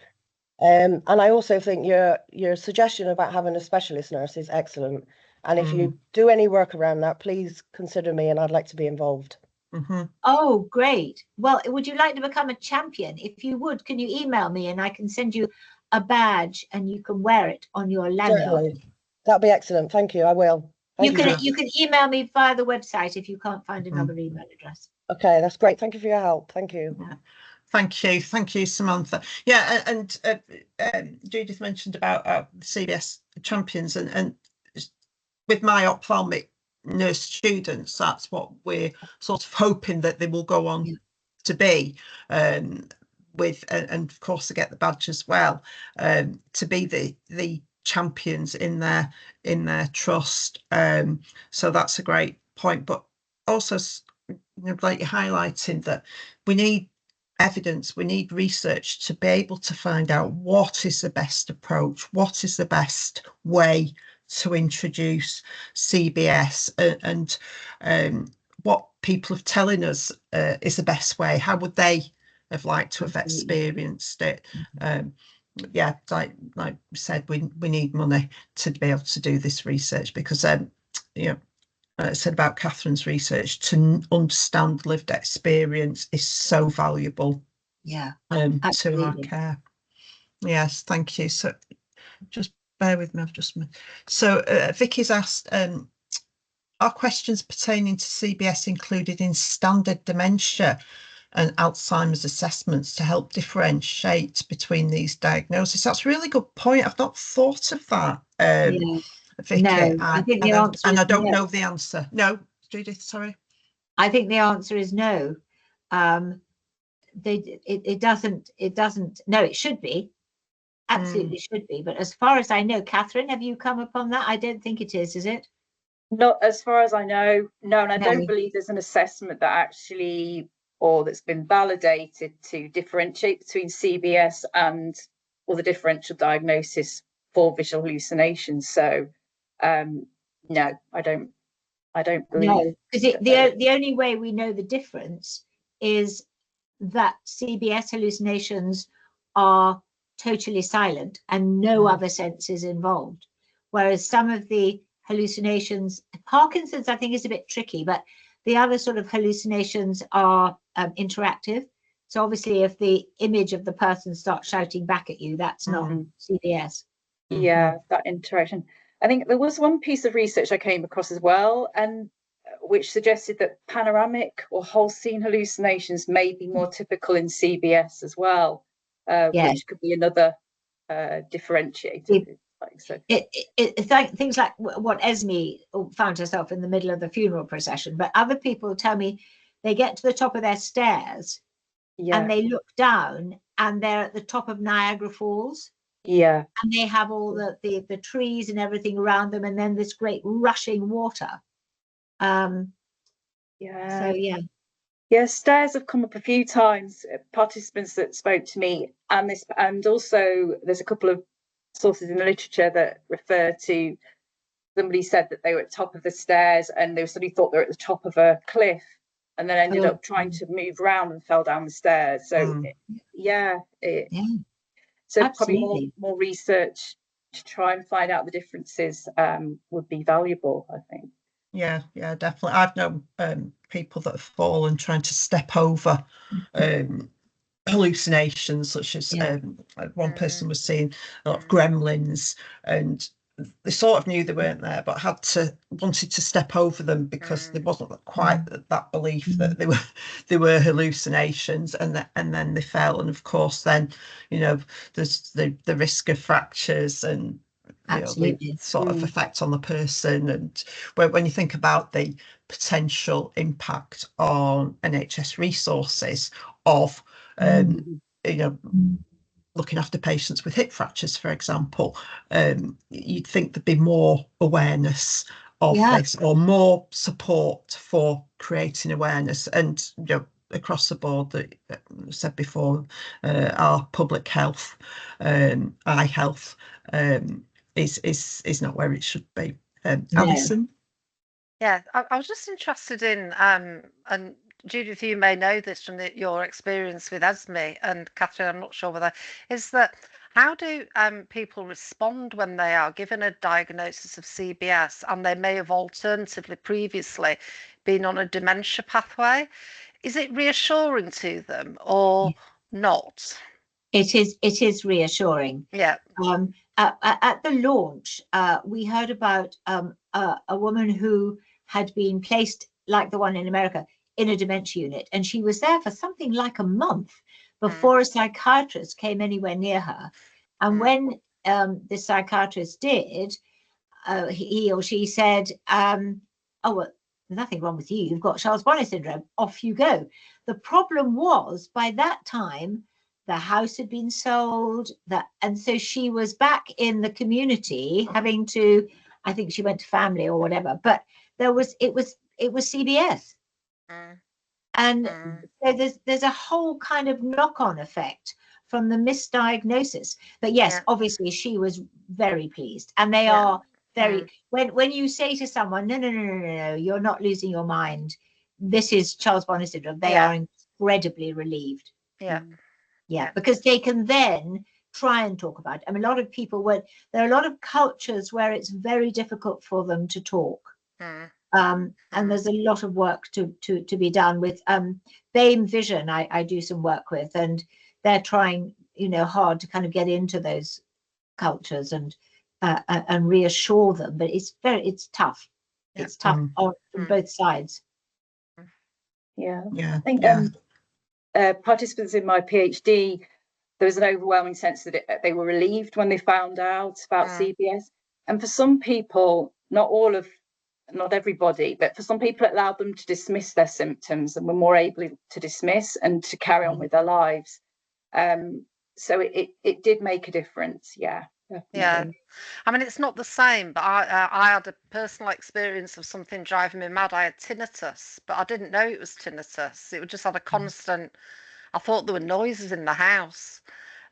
And I also think your suggestion about having a specialist nurse is excellent. And if you do any work around that, please consider me, and I'd like to be involved. Oh, great. Well, would you like to become a champion? If you would, can you email me and I can send you a badge and you can wear it on your lanyard? Certainly. That'd be excellent. Thank you. I will. You can email me via the website if you can't find another email address. Okay, that's great. Thank you for your help. Thank you. Thank you, Samantha. Yeah, and Judith mentioned about CBS champions, and with my ophthalmic nurse students, that's what we're sort of hoping that they will go on to be, with, and of course to get the badge as well, to be the champions in their trust. So that's a great point, but also like you're highlighting that we need evidence, we need research to be able to find out what is the best approach, what is the best way to introduce CBS, and what people are telling us is the best way. How would they have liked to have experienced it? Like we said, we need money to be able to do this research, because I said about Katharine's research, to understand lived experience is so valuable to our care. Yes, thank you. So just bear with me, I've just... So Vicky's asked, are questions pertaining to CBS included in standard dementia and Alzheimer's assessments to help differentiate between these diagnoses? That's a really good point. I've not thought of that, Vicky. No, I think the answer and is I don't no. know the answer. No, Judith, sorry. I think the answer is no. It doesn't. No, it should be. Absolutely should be. But as far as I know, Katharine, have you come upon that? I don't think it is it? Not as far as I know, no, and I No. don't believe there's an assessment that actually, or that's been validated to differentiate between CBS and or the differential diagnosis for visual hallucinations. So no, I don't believe. No, because the only way we know the difference is that CBS hallucinations are totally silent and no other senses involved, whereas some of the hallucinations, Parkinson's I think is a bit tricky, but the other sort of hallucinations are interactive. So obviously if the image of the person starts shouting back at you, that's not CBS. Yeah, that interaction. I think there was one piece of research I came across as well, and which suggested that panoramic or whole scene hallucinations may be more typical in CBS as well, which could be another differentiator. So. Things like what Esme found herself in the middle of the funeral procession, but other people tell me they get to the top of their stairs and they look down and they're at the top of Niagara Falls. Yeah. And they have all the trees and everything around them, and then this great rushing water. So stairs have come up a few times. Participants that spoke to me, and also there's a couple of sources in the literature that refer to somebody said that they were at the top of the stairs and they suddenly thought they were at the top of a cliff and then ended up trying to move around and fell down the stairs. So so absolutely. Probably more research to try and find out the differences would be valuable, I think. Yeah, definitely. I've known people that have fallen trying to step over hallucinations, such as one person was seeing a lot of gremlins, and they sort of knew they weren't there, but wanted to step over them because there wasn't quite that belief that they were hallucinations, and then they fell, and of course then there's the risk of fractures and the sort of effect on the person. And when you think about the potential impact on NHS resources of looking after patients with hip fractures, for example, you'd think there'd be more awareness of this, or more support for creating awareness. And across the board, that said before, our public health, eye health, is not where it should be. Alison? Yeah, I was just interested in, and Judith, you may know this from your experience with Esme, and Katharine, I'm not sure whether, is that how do people respond when they are given a diagnosis of CBS and they may have alternatively previously been on a dementia pathway? Is it reassuring to them or not? It is reassuring. Yeah. At the launch, we heard about a woman who had been placed, like the one in America, in a dementia unit, and she was there for something like a month before a psychiatrist came anywhere near her. And when the psychiatrist did, he or she said, oh, well, there's nothing wrong with you, you've got Bonnet Syndrome, off you go. The problem was, by that time, the house had been sold, and so she was back in the community having to, I think she went to family or whatever, but it was CBS. And so there's a whole kind of knock-on effect from the misdiagnosis. But yes, obviously she was very pleased, and they are very, when you say to someone, no, you're not losing your mind, this is Bonnet Syndrome, they are incredibly relieved. Yeah, because they can then try and talk about it. I mean, a lot of people, there are a lot of cultures where it's very difficult for them to talk. And there's a lot of work to be done with BAME Vision. I do some work with, and they're trying hard to kind of get into those cultures and and reassure them. But it's tough. Yeah. It's tough from both sides. Yeah. Yeah. I think participants in my PhD, there was an overwhelming sense that they were relieved when they found out about CBS. And for some people, not everybody, but for some people, it allowed them to dismiss their symptoms and were more able to dismiss and to carry on with their lives. So it did make a difference. Yeah. Definitely. Yeah, I mean, it's not the same, but I had a personal experience of something driving me mad. I had tinnitus, but I didn't know it was tinnitus. It just had a constant, I thought there were noises in the house.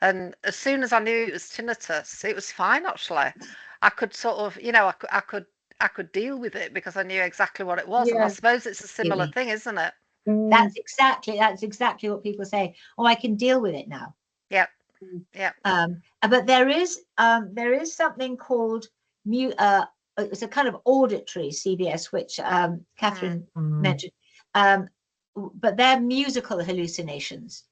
And as soon as I knew it was tinnitus, it was fine, actually. I could sort of, I could deal with it because I knew exactly what it was. And I suppose it's a similar thing, isn't it? That's exactly what people say. Oh, I can deal with it now. Yeah. Yeah. But there is something called it's a kind of auditory CBS, which Katharine mentioned. But they're musical hallucinations.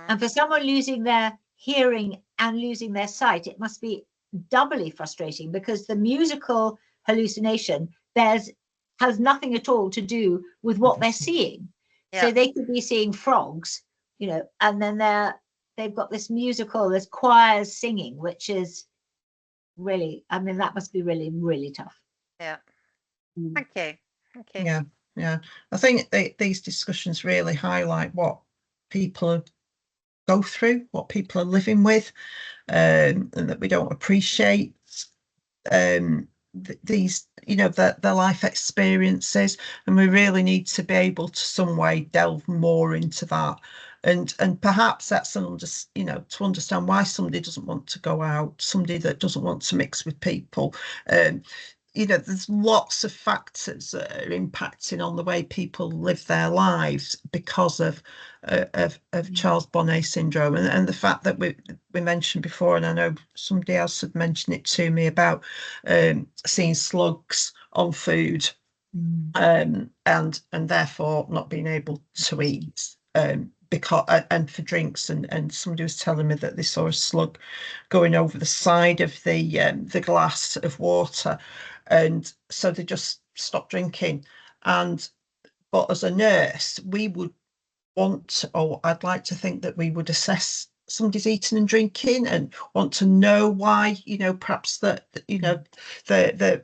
And for someone losing their hearing and losing their sight, it must be doubly frustrating, because the musical hallucination has nothing at all to do with what they're seeing. Yeah. So they could be seeing frogs, and then they've got this musical, there's choirs singing, which is really, I mean, that must be really, really tough. Yeah. Thank you. Yeah. I think these discussions really highlight what people go through, what people are living with, and that we don't appreciate these, their life experiences, and we really need to be able to some way delve more into that, and perhaps that's to understand why somebody doesn't want to go out, somebody that doesn't want to mix with people. There's lots of factors that are impacting on the way people live their lives because of Charles Bonnet syndrome, and the fact that we mentioned before, and I know somebody else had mentioned it to me about seeing slugs on food, and therefore not being able to eat, because and for drinks, and somebody was telling me that they saw a slug going over the side of the glass of water, and so they just stopped drinking. But as a nurse, we would I'd like to think that we would assess somebody's eating and drinking and want to know why, perhaps that they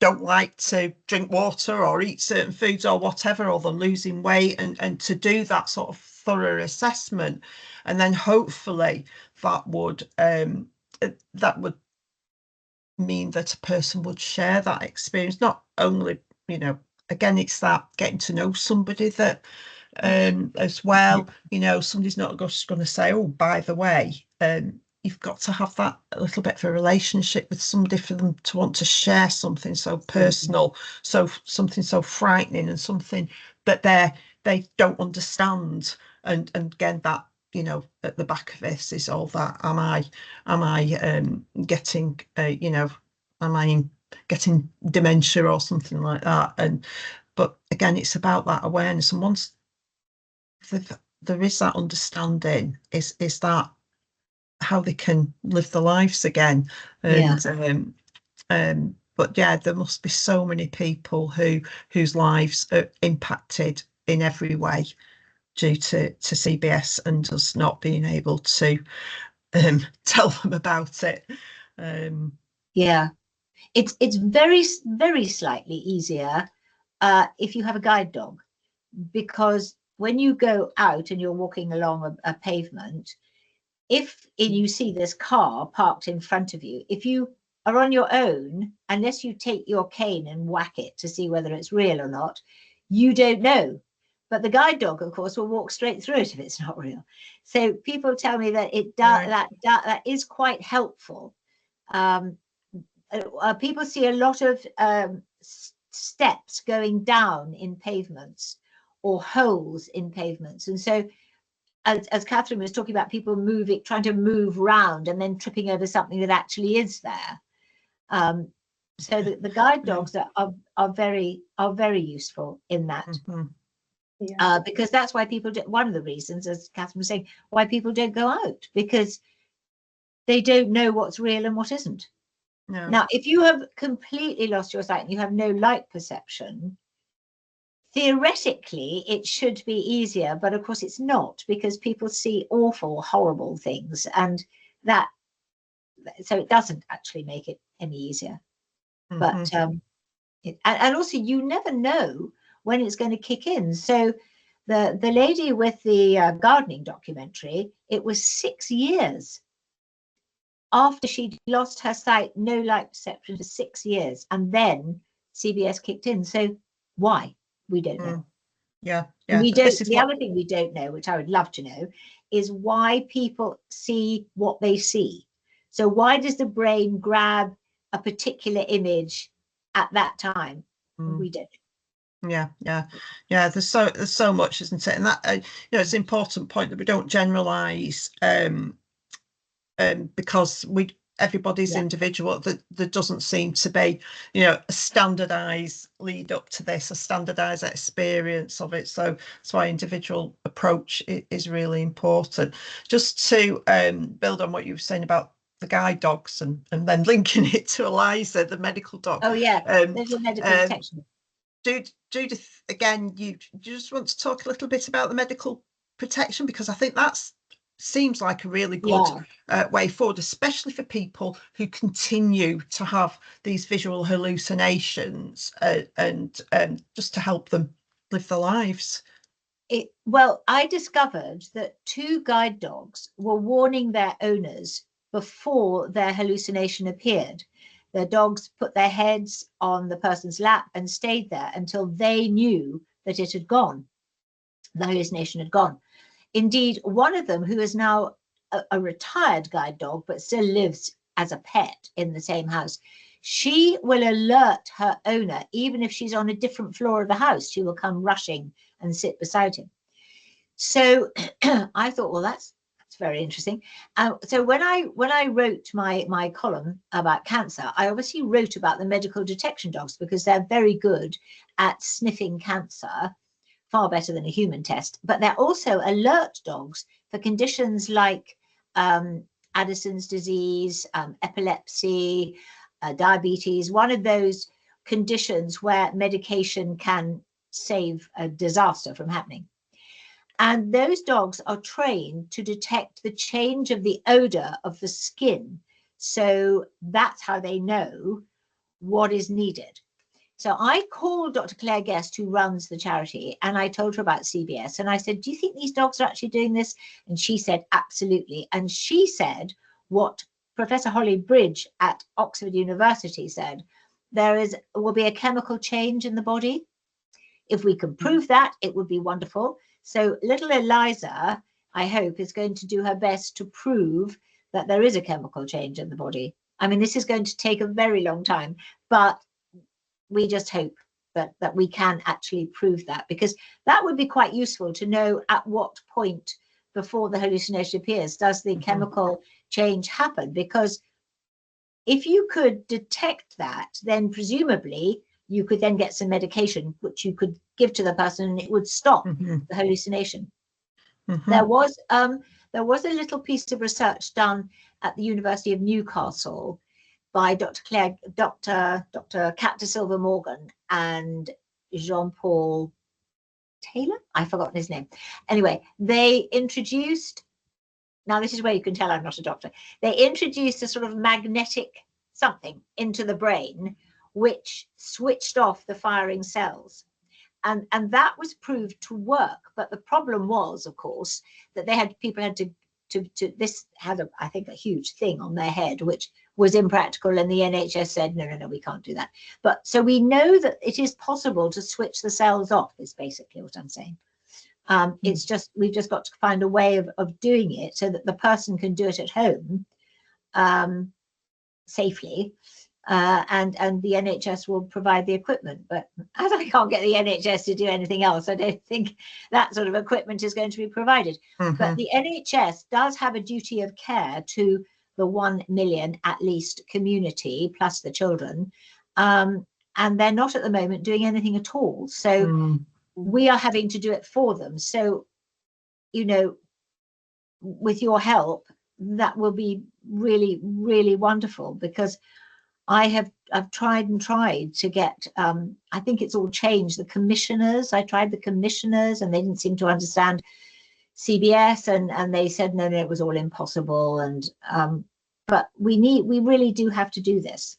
don't like to drink water or eat certain foods or whatever, or they're losing weight, and to do that sort of thorough assessment, and then hopefully that would mean that a person would share that experience. Not only, again, it's that getting to know somebody that as well, somebody's not just going to say, oh, by the way, you've got to have that a little bit of a relationship with somebody for them to want to share something so personal, so something so frightening, and something that they don't understand. And again, that, at the back of this is all that, am I getting am I getting dementia or something like that? But again, it's about that awareness, and once there is that understanding, is that how they can live their lives again. And but yeah, there must be so many people whose lives are impacted in every way due to CBS, and us not being able to tell them about it. It's very, very slightly easier if you have a guide dog, because when you go out and you're walking along a pavement, if you see this car parked in front of you, if you are on your own, unless you take your cane and whack it to see whether it's real or not, you don't know. But the guide dog, of course, will walk straight through it if it's not real. So people tell me that that is quite helpful. People see a lot of steps going down in pavements, or holes in pavements, and so as Katharine was talking about, people trying to move round and then tripping over something that actually is there. So the guide dogs are very useful in that. Because that's why people one of the reasons, as Katharine was saying, why people don't go out, because they don't know what's real and what isn't. No. Now, if you have completely lost your sight and you have no light perception, theoretically, it should be easier, but of course it's not, because people see awful, horrible things, and so it doesn't actually make it any easier. But and also you never know when it's going to kick in. So the lady with the gardening documentary, it was 6 years after she'd lost her sight, no light perception for 6 years, and then CBS kicked in. So why? We don't know. Yeah. We don't. The other thing we don't know, which I would love to know, is why people see what they see. So why does the brain grab a particular image at that time? We don't. Yeah. There's so much, isn't it? And that it's an important point that we don't generalize, because everybody's individual. That there doesn't seem to be, a standardized lead up to this, a standardized experience of it. So that's why individual approach is really important. Just to build on what you were saying about the guide dogs and then linking it to Eliza, the medical dog. Oh yeah, there's a medical detection. Judith, again, you just want to talk a little bit about the medical protection, because I think that's seems like a really good way forward, especially for people who continue to have these visual hallucinations, and just to help them live their lives. Well, I discovered that 2 guide dogs were warning their owners before their hallucination appeared. The dogs put their heads on the person's lap and stayed there until they knew that it had gone. The hallucination had gone. Indeed, one of them, who is now a retired guide dog, but still lives as a pet in the same house, she will alert her owner, even if she's on a different floor of the house. She will come rushing and sit beside him. So I thought, well, that's very interesting. So when I wrote my column about cancer, I obviously wrote about the medical detection dogs, because they're very good at sniffing cancer, far better than a human test. But they're also alert dogs for conditions like Addison's disease, epilepsy, diabetes, one of those conditions where medication can save a disaster from happening. And those dogs are trained to detect the change of the odor of the skin. So that's how they know what is needed. So I called Dr. Claire Guest, who runs the charity, and I told her about CBS. And I said, do you think these dogs are actually doing this? And she said, absolutely. And she said what Professor Holly Bridge at Oxford University said, will be a chemical change in the body. If we can prove that, it would be wonderful. So little Eliza, I hope, is going to do her best to prove that there is a chemical change in the body. I mean, this is going to take a very long time, but we just hope that we can actually prove that, because that would be quite useful to know at what point before the hallucination appears does the chemical change happen. Because if you could detect that, then presumably you could then get some medication which you could give to the person and it would stop the hallucination. There was a little piece of research done at the University of Newcastle by Dr. Kat de Silva Morgan and Jean-Paul Taylor. I've forgotten his name. Anyway, they introduced, now this is where you can tell I'm not a doctor, they introduced a sort of magnetic something into the brain which switched off the firing cells. And that was proved to work. But the problem was, of course, that people had to this had I think a huge thing on their head, which was impractical, and the NHS said no, we can't do that. But so we know that it is possible to switch the cells off, is basically what I'm saying. It's just, we've just got to find a way of doing it so that the person can do it at home safely, and the NHS will provide the equipment. But as I can't get the NHS to do anything else, I don't think that sort of equipment is going to be provided. But the NHS does have a duty of care to the 1 million at least community plus the children, and they're not at the moment doing anything at all. So we are having to do it for them. So, you know, with your help, that will be really, really wonderful, because I've tried and tried to get, I think it's all changed, the commissioners. I tried the commissioners and they didn't seem to understand CBS, and they said, no, it was all impossible. And but we really do have to do this.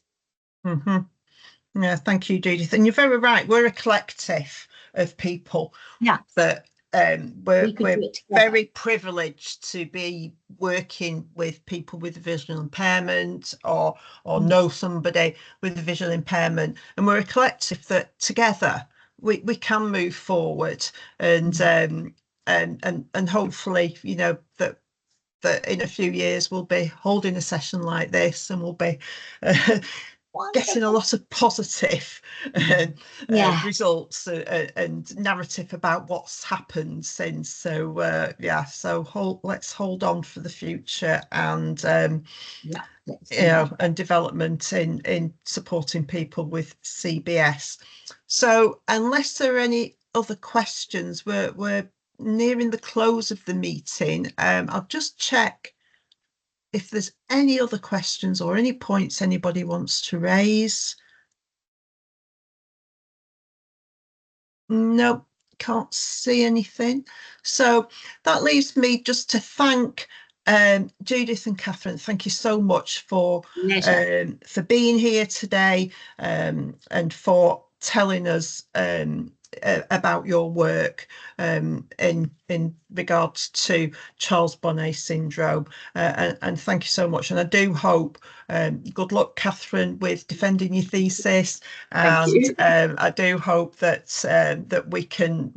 Yeah, thank you, Judith. And you're very right. We're a collective of people. Yeah. That we're very privileged to be working with people with visual impairment or know somebody with a visual impairment, and we're a collective that together we can move forward, and hopefully, you know, that in a few years we'll be holding a session like this, and we'll be getting a lot of positive results and narrative about what's happened since. So yeah, so let's hold on for the future, and you know, and development in supporting people with CBS. So unless there are any other questions, we're nearing the close of the meeting. I'll just check if there's any other questions or any points anybody wants to raise. Nope, can't see anything. So that leaves me just to thank Judith and Katharine. Thank you so much for being here today, and for telling us about your work in regards to Charles Bonnet syndrome, and thank you so much. And I do hope, good luck, Katharine, with defending your thesis, and I do hope that that we can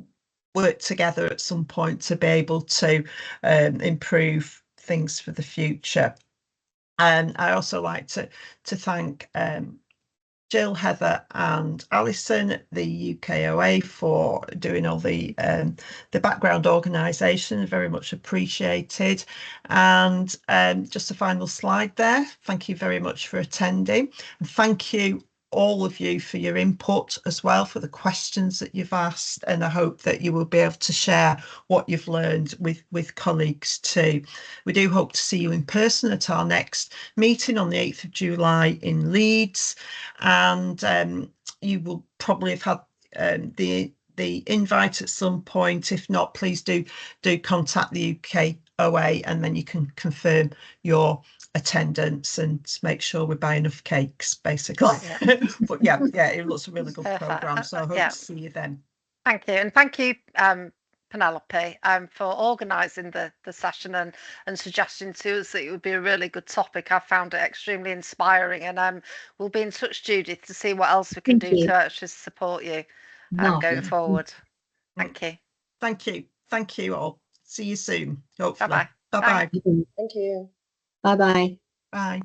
work together at some point to be able to improve things for the future. And I also like to thank Jill, Heather and Alison, the UKOA, for doing all the background organisation, very much appreciated. And just a final slide there. Thank you very much for attending, and thank you all of you for your input as well, for the questions that you've asked, and I hope that you will be able to share what you've learned with colleagues too. We do hope to see you in person at our next meeting on the 8th of July in Leeds, and you will probably have had the invite at some point. If not, please do contact the UKOA, and then you can confirm your attendance and make sure we buy enough cakes, basically. But yeah, it looks a really good programme, so I hope to see you then. Thank you, and thank you, Penelope, for organising the session and suggesting to us that it would be a really good topic. I found it extremely inspiring, and we'll be in touch, Judith, to see what else we can do to actually support you going forward. Thank you. Thank you all. See you soon, hopefully. Bye-bye. Bye-bye. Thank you. Bye-bye. Bye.